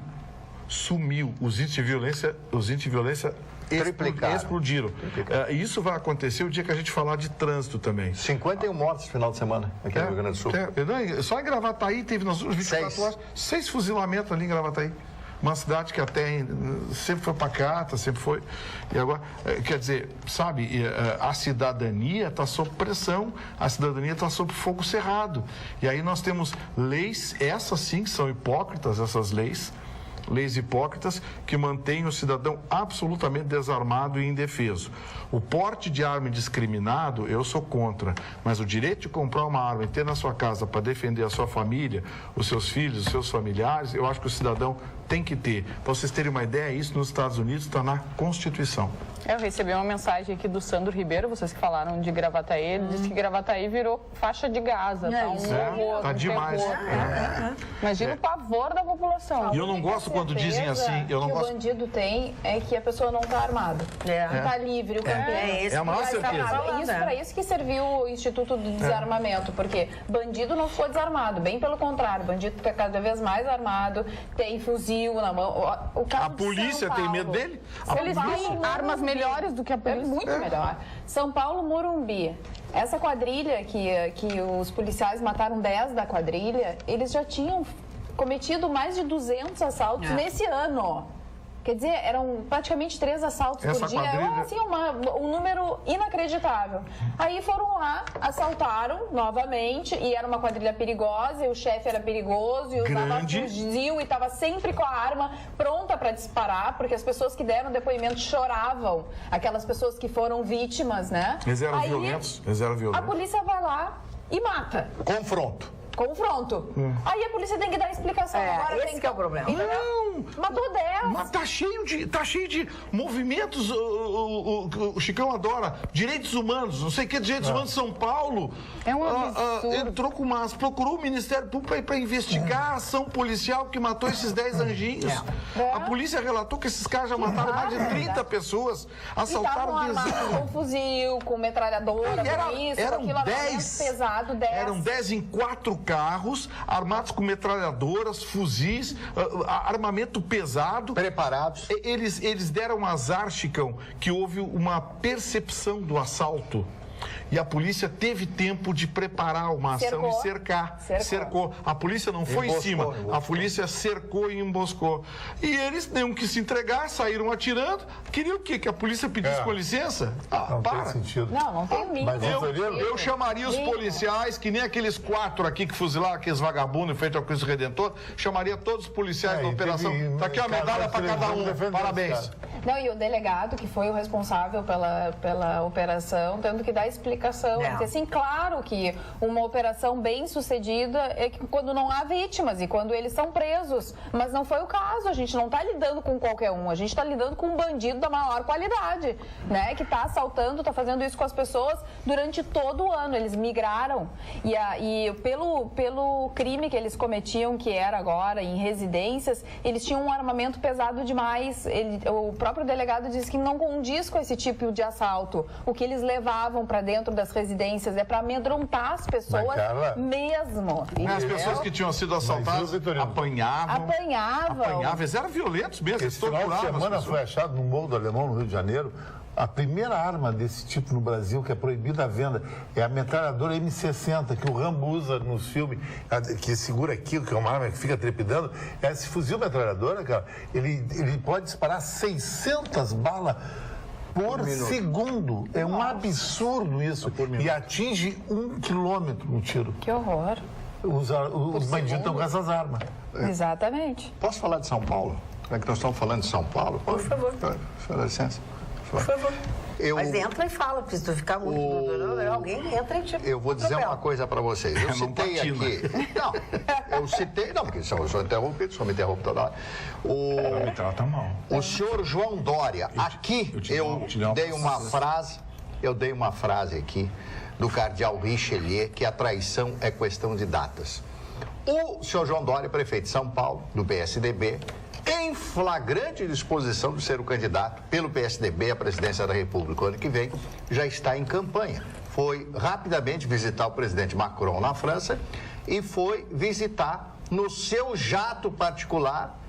Os índices de violência explodiram. Isso vai acontecer o dia que a gente falar de trânsito também. 51 mortes no final de semana aqui no Rio Grande do Sul. Só em Gravataí teve nas últimas 24 horas 6 fuzilamentos ali em Gravataí. Uma cidade que até sempre foi pacata, sempre foi. E agora, quer dizer, sabe, a cidadania está sob pressão, a cidadania está sob fogo cerrado. E aí nós temos leis, essas sim que são hipócritas, essas leis hipócritas que mantêm o cidadão absolutamente desarmado e indefeso. O porte de arma indiscriminado, eu sou contra, mas o direito de comprar uma arma e ter na sua casa para defender a sua família, os seus filhos, os seus familiares, eu acho que o cidadão tem que ter. Para vocês terem uma ideia, isso nos Estados Unidos está na Constituição. Eu recebi uma mensagem aqui do Sandro Ribeiro, vocês que falaram de Gravataí, ele disse que Gravataí virou faixa de Gaza. Tá demais. Imagina o pavor da população. E eu não gosto quando dizem assim. O bandido tem é que a pessoa não está armada. Não está livre, o campeão. É a maior certeza. Para isso que serviu o Instituto do Desarmamento, porque bandido não ficou desarmado, bem pelo contrário, bandido fica cada vez mais armado, tem fuzil na mão. A polícia tem medo dele? Eles têm armas melhores do que a polícia. Muito melhor. São Paulo, Morumbi. Essa quadrilha que os policiais mataram 10 da quadrilha, eles já tinham cometido mais de 200 assaltos nesse ano. Quer dizer, eram praticamente 3 assaltos por dia. Quadrilha... Assim, um número inacreditável. Aí foram lá, assaltaram novamente, e era uma quadrilha perigosa, e o chefe era perigoso, e usava fuzil, e estava sempre com a arma pronta para disparar, porque as pessoas que deram depoimento choravam, aquelas pessoas que foram vítimas, né? Eles eram violentos. A polícia vai lá e mata. Confronto. Aí a polícia tem que dar explicação. Agora esse que é o problema. Não! Matou 10. Mas tá cheio de movimentos, o Chicão adora, direitos humanos, não sei o que, direitos humanos de São Paulo. É um absurdo. Procurou o Ministério Público para investigar a ação policial que matou esses 10 anjinhos. A polícia relatou que esses caras já mataram mais de 30 pessoas, assaltaram dezenas. Com fuzil, com metralhadora, eram 10 pesado, 10. Eram 10 em 4 carros, armados com metralhadoras, fuzis, armamento pesado. Preparados. Eles deram azar, Chicão, que houve uma percepção do assalto. e a polícia teve tempo de preparar uma ação e cercar. Cercou. A polícia não foi em cima, a polícia cercou e emboscou. E eles não quis se entregar, saíram atirando. Queria o quê? Que a polícia pedisse com licença? Não para. tem sentido. Não tem mínimo. Eu chamaria os policiais, que nem aqueles 4 aqui que fuzilaram aqueles vagabundos em frente ao Cristo Redentor, chamaria todos os policiais da operação. Tá aqui a medalha para cada um. Parabéns. Não, e o delegado, que foi o responsável pela operação, tendo que dar explicação. Dizer assim, claro que uma operação bem sucedida é que quando não há vítimas e quando eles são presos. Mas não foi o caso. A gente não está lidando com qualquer um. A gente está lidando com um bandido da maior qualidade, né? Que está assaltando, está fazendo isso com as pessoas durante todo o ano. Eles migraram. E pelo crime que eles cometiam, que era agora em residências, eles tinham um armamento pesado demais. O próprio delegado disse que não condiz com esse tipo de assalto. O que eles levavam para dentro das residências é para amedrontar as pessoas mesmo. As pessoas que tinham sido assaltadas apanhavam. Eles eram violentos mesmo. Esse final de semana foi achado no Morro do Alemão, no Rio de Janeiro, a primeira arma desse tipo no Brasil, que é proibida a venda, é a metralhadora M60, que o Rambo usa nos filmes, que segura aqui, que é uma arma que fica trepidando. Esse fuzil metralhadora, cara, ele pode disparar 600 balas por segundo. É um absurdo isso. E atinge 1 quilômetro no tiro. Que horror. Os bandidos estão com essas armas. Exatamente. Posso falar de São Paulo? Já que nós estamos falando de São Paulo? Por favor. Dá licença. Por favor. Mas entra e fala, porque se tu ficar muito... Alguém entra e te... Eu vou dizer uma coisa para vocês. Eu citei aqui... Não, eu citei... Não, porque eu sou interrompido, só me interrompo toda hora. Me trata mal. O senhor João Dória, aqui eu dei uma frase... Eu dei uma frase aqui do cardeal Richelieu, que a traição é questão de datas. O senhor João Dória, prefeito de São Paulo, do PSDB, em flagrante disposição de ser o candidato pelo PSDB à presidência da República o ano que vem, já está em campanha. Foi rapidamente visitar o presidente Macron na França e foi visitar no seu jato particular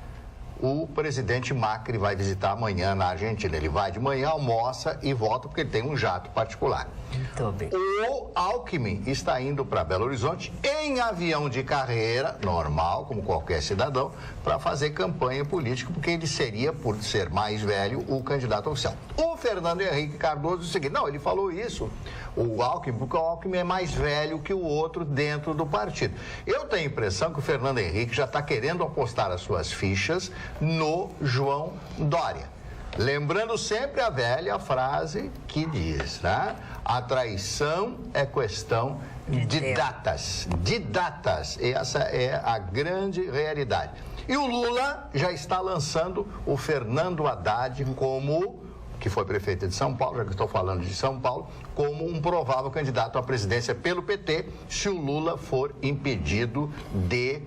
o presidente Macri. Vai visitar amanhã na Argentina. Ele vai de manhã, almoça e volta porque ele tem um jato particular. Muito bem. O Alckmin está indo para Belo Horizonte em avião de carreira, normal, como qualquer cidadão, para fazer campanha política, porque ele seria, por ser mais velho, o candidato oficial. O Fernando Henrique Cardoso disse o seguinte: não, ele falou isso, o Alckmin, porque o Alckmin é mais velho que o outro dentro do partido. Eu tenho a impressão que o Fernando Henrique já está querendo apostar as suas fichas no João Dória. Lembrando sempre a velha frase que diz, né? A traição é questão de datas. De datas. Essa é a grande realidade. E o Lula já está lançando o Fernando Haddad que foi prefeito de São Paulo, já que estou falando de São Paulo, como um provável candidato à presidência pelo PT, se o Lula for impedido de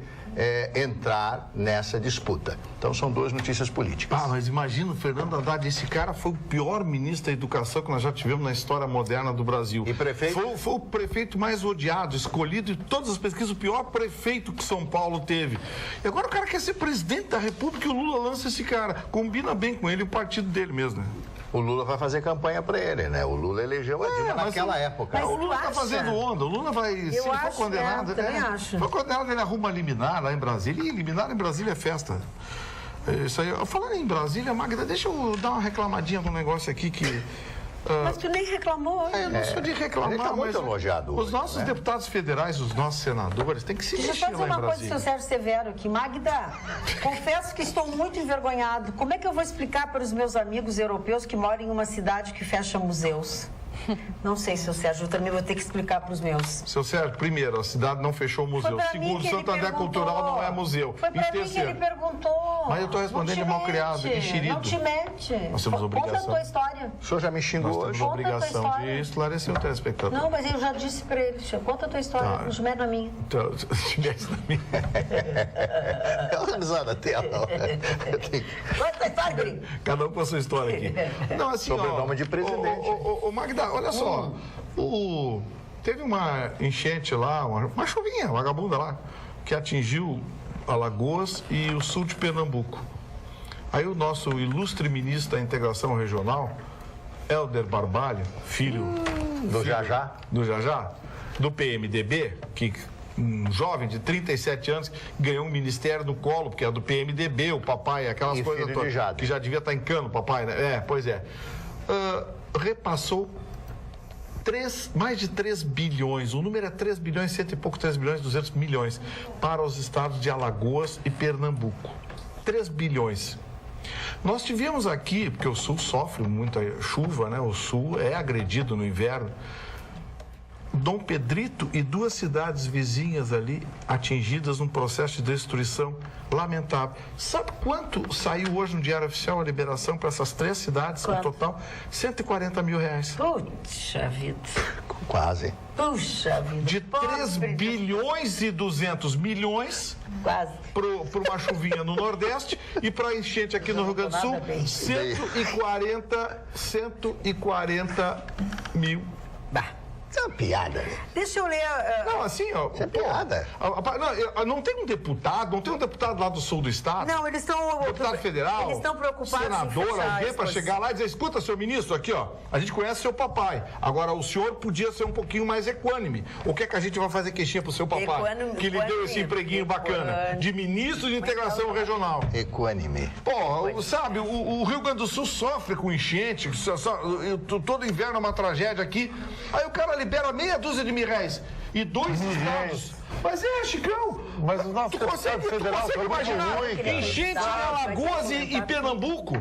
entrar nessa disputa. Então, são 2 notícias políticas. Mas imagina, o Fernando Haddad, esse cara foi o pior ministro da educação que nós já tivemos na história moderna do Brasil. E prefeito? Foi o prefeito mais odiado, escolhido de todas as pesquisas, o pior prefeito que São Paulo teve. E agora o cara quer ser presidente da República e o Lula lança esse cara. Combina bem com ele e o partido dele mesmo, né? O Lula vai fazer campanha para ele, né? O Lula elegeu a Dilma naquela época. Mas o Lula está fazendo onda. O Lula vai, se ele for condenado... acho. For condenado, ele arruma liminar lá em Brasília. E liminar em Brasília é festa. Isso aí. Falando em Brasília, Magda, deixa eu dar uma reclamadinha no negócio aqui que... Mas tu nem reclamou. Eu não sou de reclamar, ele está muito elogiado os hoje, nossos deputados federais, os nossos senadores, têm que se mexer lá em Deixa eu fazer uma coisa, Brasília. seu Sérgio Severo aqui. Magda, confesso que estou muito envergonhado. Como é que eu vou explicar para os meus amigos europeus que moram em uma cidade que fecha museus? Não sei, seu Sérgio, eu também vou ter que explicar para os meus. Seu Sérgio, primeiro, a cidade não fechou o museu. Segundo, Santander Cultural não é museu. Foi para mim que ele perguntou. Mas eu estou respondendo de mal criado, enxerido. Não te mete. Nós temos obrigação. Conta a tua história. O senhor já me xingou Nós hoje. temos obrigação de esclarecer o telespectador. Não, mas eu já disse para ele, conta a tua história, não te mete na minha. Então, te mete na minha. É organizada a tela. Conta a tua história, gringo. Cada um com a sua história aqui. Não, assim, Sobrenome de presidente. Ô, Magda, olha só. Teve uma enchente lá, uma chuvinha vagabunda lá, que atingiu Alagoas e o sul de Pernambuco. Aí o nosso ilustre ministro da Integração Regional Hélder Barbalho, filho Do Jajá? do Jajá, do PMDB, que um jovem de 37 anos ganhou um ministério no colo, porque é do PMDB, o papai, aquelas E coisas filho de Jade. que já devia estar em cano, papai, né? Pois é. Repassou mais de 3 bilhões, o número é 3 bilhões, 100 e pouco, 3 bilhões, 200 milhões para os estados de Alagoas e Pernambuco. 3 bilhões. Nós tivemos aqui, porque o Sul sofre muita chuva, né? O Sul é agredido no inverno. Dom Pedrito e 2 cidades vizinhas ali atingidas num processo de destruição lamentável. Sabe quanto saiu hoje no Diário Oficial a liberação para essas 3 cidades? No total, R$140 mil. Puxa vida. Quase. Puxa vida. De 3 bilhões e 200 milhões Quase. para uma chuvinha no Nordeste e para enchente aqui no Rio Grande do Sul, 140 mil. Bah. Isso é uma piada. Deixa eu ler. Não, assim, ó. Isso é piada. Não tem um deputado, lá do sul do estado? Não, eles estão. Deputado federal, Eles estão preocupados senador, em fechar alguém para chegar lá e dizer, escuta, seu ministro, aqui, ó, a gente conhece seu papai. Agora, o senhor podia ser um pouquinho mais equânime. O que é que a gente vai fazer queixinha pro seu papai? Que lhe deu esse empreguinho bacana de ministro de integração regional. Equânime. Pô, sabe, o Rio Grande do Sul sofre com enchente, todo inverno é uma tragédia aqui. Aí o cara libera meia dúzia de R$1.000 e 2 estados. Mas Chicão, Mas o nosso tu consegue imaginar enchente em Alagoas e Pernambuco?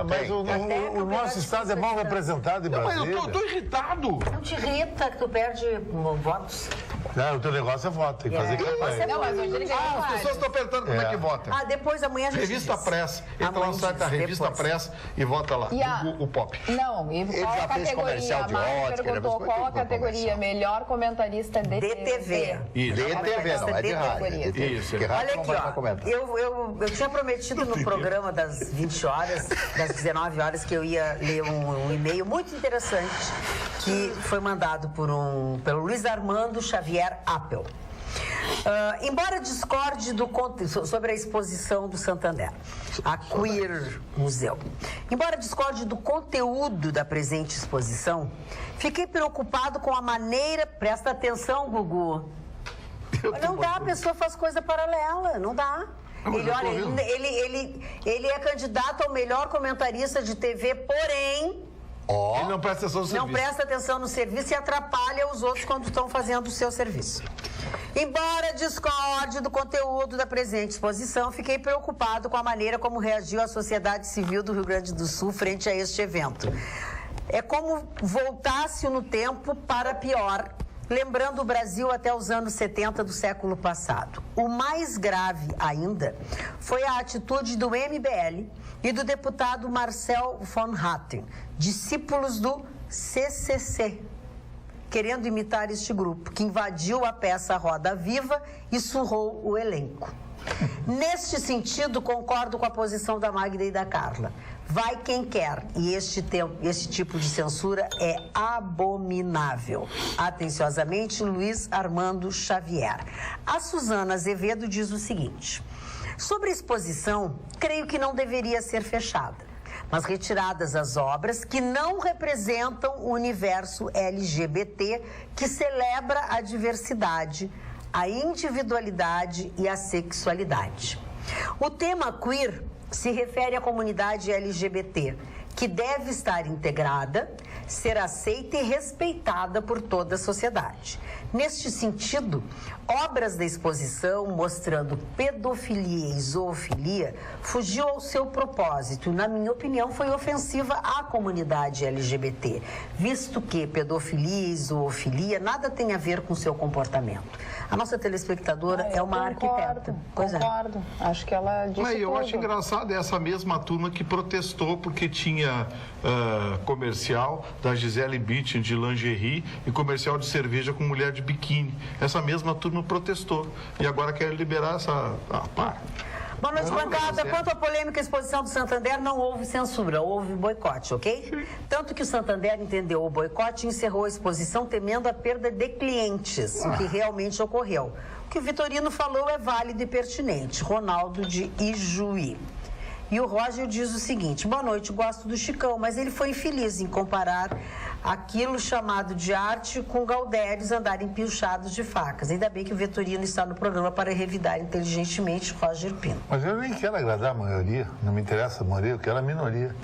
Mas o nosso estado é mal representado em Não, mas Brasília. eu tô irritado. Não te irrita que tu perde votos? Não, o teu negócio é voto, tem que fazer campanha. Não, mas hoje ele ganhou As várias. pessoas estão perguntando como é que vota. Depois amanhã a gente Revista diz. Press. Entra lá no Amanhã site da diz, Revista depois. Press e vota lá. O Pop. Não, e qual já a fez categoria? comercial A de Mari ótica, perguntou ele qual a fez categoria? comercial. Melhor comentarista de DTV. Isso. DTV, não, é de rádio. DTV. Isso. Que rádio Olha não aqui, vai ó. comentar. Eu tinha prometido no programa das 20 horas, das 19 horas, que eu ia ler um e-mail muito interessante que foi mandado pelo Luiz Armando Xavier Appel. Embora discorde sobre a exposição do Santander, a Queer Museu. Embora discorde do conteúdo da presente exposição, fiquei preocupado com a maneira... Presta atenção, Gugu. Não dá, a pessoa faz coisa paralela, não dá. Ele é candidato ao melhor comentarista de TV, porém... Ele não presta atenção no serviço. Não presta atenção no serviço e atrapalha os outros quando estão fazendo o seu serviço. Embora discorde do conteúdo da presente exposição, fiquei preocupado com a maneira como reagiu a sociedade civil do Rio Grande do Sul frente a este evento. É como voltasse no tempo para pior, lembrando o Brasil até os anos 70 do século passado. O mais grave ainda foi a atitude do MBL e do deputado Marcel von Hatten, discípulos do CCC, querendo imitar este grupo, que invadiu a peça Roda Viva e surrou o elenco. Neste sentido, concordo com a posição da Magda e da Carla. Vai quem quer, e este tipo de censura é abominável. Atenciosamente, Luiz Armando Xavier. A Suzana Azevedo diz o seguinte: sobre a exposição, creio que não deveria ser fechada, mas retiradas as obras que não representam o universo LGBT, que celebra a diversidade, a individualidade e a sexualidade. O tema queer se refere à comunidade LGBT, que deve estar integrada, ser aceita e respeitada por toda a sociedade. Neste sentido, obras da exposição mostrando pedofilia e zoofilia fugiu ao seu propósito e, na minha opinião, foi ofensiva à comunidade LGBT, visto que pedofilia e zoofilia nada tem a ver com seu comportamento. A nossa telespectadora é uma arquiteta. Concordo. Acho que ela disse tudo. Eu acho engraçado essa mesma turma que protestou porque tinha comercial da Gisele Bündchen de lingerie e comercial de cerveja com mulher de biquíni. Essa mesma turma protestou e agora quer liberar essa... para. Boa noite, bancada. Quanto à polêmica exposição do Santander, não houve censura, houve boicote, ok? Tanto que o Santander entendeu o boicote e encerrou a exposição temendo a perda de clientes, o que realmente ocorreu. O que o Vitorino falou é válido e pertinente. Ronaldo de Ijuí. E o Roger diz o seguinte: boa noite, gosto do Chicão, mas ele foi infeliz em comparar aquilo chamado de arte com Galdérios andarem pilchados de facas. Ainda bem que o Vitorino está no programa para revidar inteligentemente Roger Pinto. Mas eu nem quero agradar a maioria, não me interessa a maioria, eu quero a minoria.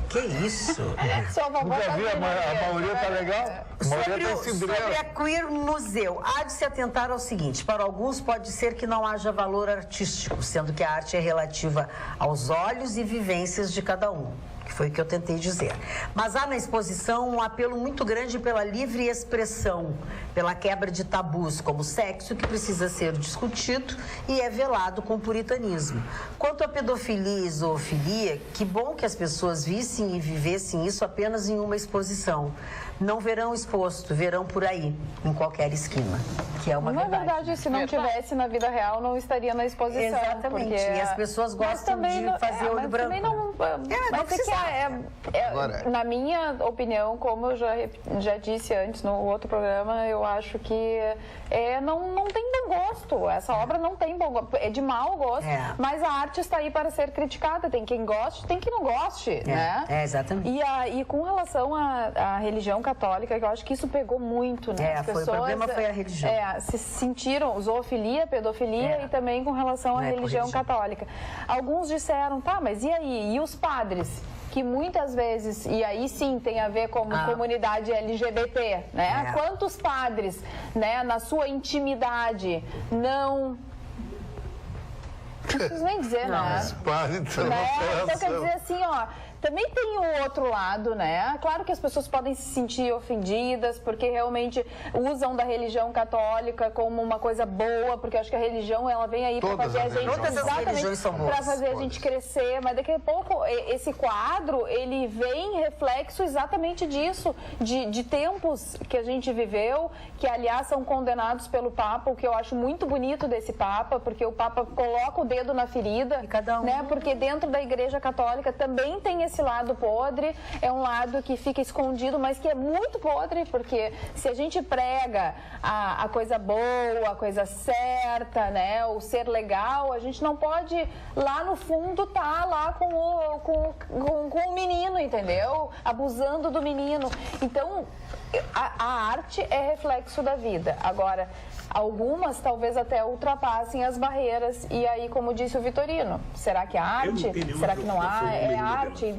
Que isso? Nunca vi, a maioria tá legal? Sobre a Queer Museu, há de se atentar ao seguinte: para alguns pode ser que não haja valor artístico, sendo que a arte é relativa aos olhos e vivências de cada um, que foi o que eu tentei dizer. Mas há na exposição um apelo muito grande pela livre expressão, pela quebra de tabus, como sexo, que precisa ser discutido e é velado com puritanismo. Quanto à pedofilia e zoofilia, que bom que as pessoas vissem e vivessem isso apenas em uma exposição. Não verão exposto, verão por aí, em qualquer esquina, que é uma verdade. Na verdade, se não tivesse na vida real, não estaria na exposição. Exatamente, e as pessoas gostam de fazer olho branco. Também não, na minha opinião, como eu já disse antes no outro programa, eu acho que não tem bom gosto. Essa obra não tem bom gosto, é de mau gosto, mas a arte está aí para ser criticada. Tem quem goste, tem quem não goste, né? Exatamente. E com relação à religião católica, que eu acho que isso pegou muito, né? As pessoas, o problema foi a religião. Se sentiram zoofilia, pedofilia e também com relação à religião católica. Alguns disseram, tá, mas e aí? E os padres? Que muitas vezes, e aí sim tem a ver com comunidade LGBT, né? Quantos padres, né, na sua intimidade, não preciso nem dizer, né? Então quer dizer assim, ó, também tem o outro lado, né? Claro que as pessoas podem se sentir ofendidas porque realmente usam da religião católica como uma coisa boa, porque eu acho que a religião ela vem aí para fazer a gente para fazer a gente crescer, mas daqui a pouco esse quadro ele vem reflexo exatamente disso, de tempos que a gente viveu, que aliás são condenados pelo Papa, o que eu acho muito bonito desse Papa, porque o Papa coloca o dedo na ferida, né? Porque dentro da Igreja Católica também tem esse lado podre, é um lado que fica escondido, mas que é muito podre, porque se a gente prega a coisa boa, a coisa certa, né, o ser legal, a gente não pode lá no fundo tá lá com o menino, entendeu? Abusando do menino. Então, a arte é reflexo da vida. Agora, algumas talvez até ultrapassem as barreiras e aí, como disse o Vitorino, será que é arte? Será que não há? É arte?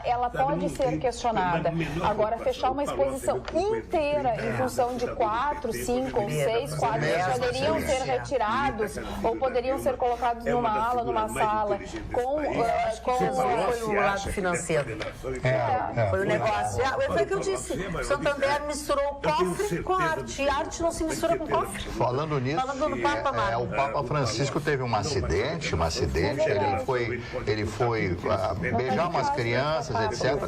Ela pode ser questionada. Agora, fechar uma exposição inteira em função de 4, 5 ou 6 quadros que poderiam ser retirados ou poderiam ser colocados numa ala, numa sala com o lado financeiro. Foi o negócio. Foi o que eu disse. O Santander misturou o cofre com a arte. E a arte não se mistura com cofre. Falando nisso, do Papa o Papa Francisco teve um acidente, ele foi beijar umas crianças, etc.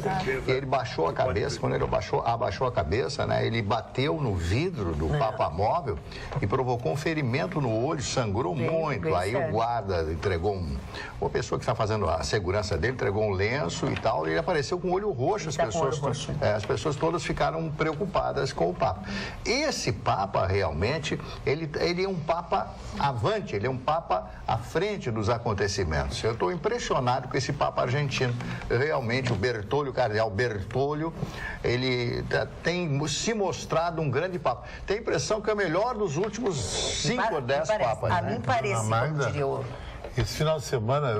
E ele baixou a cabeça, quando ele abaixou a cabeça, né, ele bateu no vidro do Papa Móvel e provocou um ferimento no olho, sangrou muito. Aí o guarda entregou uma pessoa que está fazendo a segurança dele, entregou um lenço e tal, e ele apareceu com o olho roxo. As pessoas todas ficaram preocupadas com o Papa. Esse Papa, realmente, ele é um Papa avante, ele é um Papa à frente dos acontecimentos. Eu estou impressionado com esse Papa argentino. Realmente, o cardeal Bertolho, ele tem se mostrado um grande Papa. Tem a impressão que é o melhor dos últimos 5 ou 10 Papas. A mim parece, como diria o... Esse final de semana,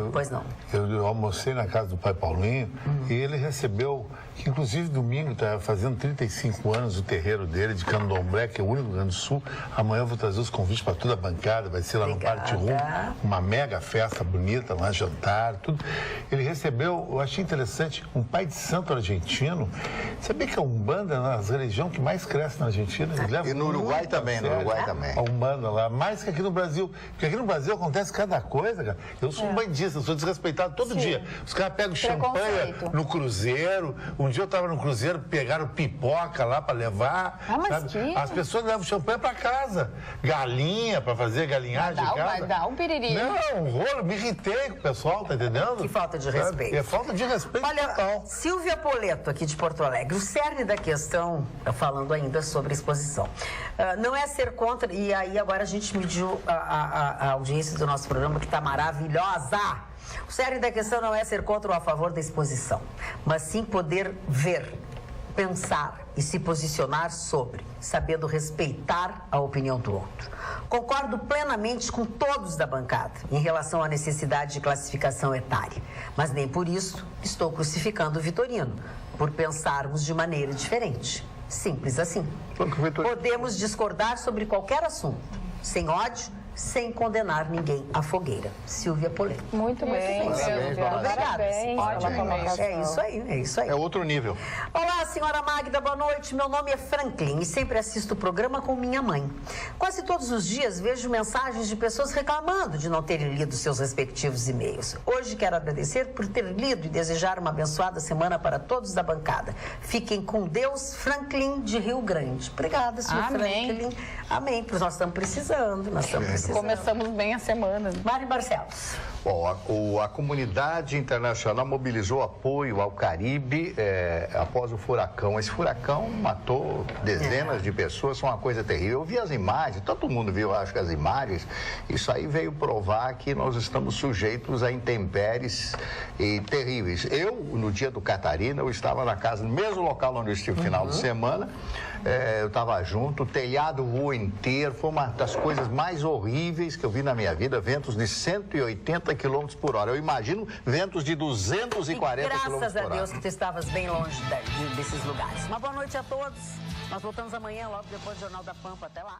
eu almocei na casa do pai Paulinho e ele recebeu, que inclusive domingo está fazendo 35 anos o terreiro dele de Candomblé, que é o único do Rio Grande do Sul. Amanhã eu vou trazer os convites para toda a bancada, vai ser lá no Parque Rum, uma mega festa bonita, lá jantar, tudo. Ele recebeu, eu achei interessante, um pai de santo argentino. Sabia que a Umbanda é uma das religiões que mais cresce na Argentina? E no Uruguai também, A Umbanda lá, mais que aqui no Brasil. Porque aqui no Brasil acontece cada coisa, cara. Eu sou um bandista, eu sou desrespeitado todo dia. Os caras pegam champanhe no cruzeiro. Um dia eu estava no cruzeiro, pegaram pipoca lá para levar. As pessoas levam champanhe para casa. Galinha para fazer galinhagem de casa. Vai dar um piriri. Não, um rolo. Me irritei com o pessoal, tá entendendo? Que falta de respeito. É falta de respeito total. Silvia Poleto, aqui de Porto Alegre. O cerne da questão, falando ainda sobre a exposição, não é ser contra, e aí agora a gente mediu a audiência do nosso programa, que está maravilhosa. O cerne da questão não é ser contra ou a favor da exposição, mas sim poder ver, pensar e se posicionar sobre, sabendo respeitar a opinião do outro. Concordo plenamente com todos da bancada em relação à necessidade de classificação etária, mas nem por isso estou crucificando o Vitorino, por pensarmos de maneira diferente. Simples assim. Podemos discordar sobre qualquer assunto, sem ódio, sem condenar ninguém à fogueira. Silvia Polê. Muito bem. Obrigada. É isso aí, é isso aí. É outro nível. Olá, senhora Magda, boa noite. Meu nome é Franklin e sempre assisto o programa com minha mãe. Quase todos os dias vejo mensagens de pessoas reclamando de não terem lido seus respectivos e-mails. Hoje quero agradecer por ter lido e desejar uma abençoada semana para todos da bancada. Fiquem com Deus, Franklin de Rio Grande. Obrigada, senhor Franklin. Amém, porque nós estamos precisando, Começamos bem a semana. Mari Barcelos. Bom, a comunidade internacional mobilizou apoio ao Caribe após o furacão. Esse furacão matou dezenas de pessoas, foi uma coisa terrível. Eu vi as imagens, todo mundo viu, acho que as imagens. Isso aí veio provar que nós estamos sujeitos a intempéries terríveis. Eu, no dia do Catarina, eu estava na casa, no mesmo local onde eu estive no final de semana. Eu estava junto, o telhado voou inteiro, foi uma das coisas mais horríveis que eu vi na minha vida, ventos de 180 km por hora. Eu imagino ventos de 240 km por hora. Graças a Deus que tu estavas bem longe desses lugares. Uma boa noite a todos. Nós voltamos amanhã, logo depois do Jornal da Pampa. Até lá.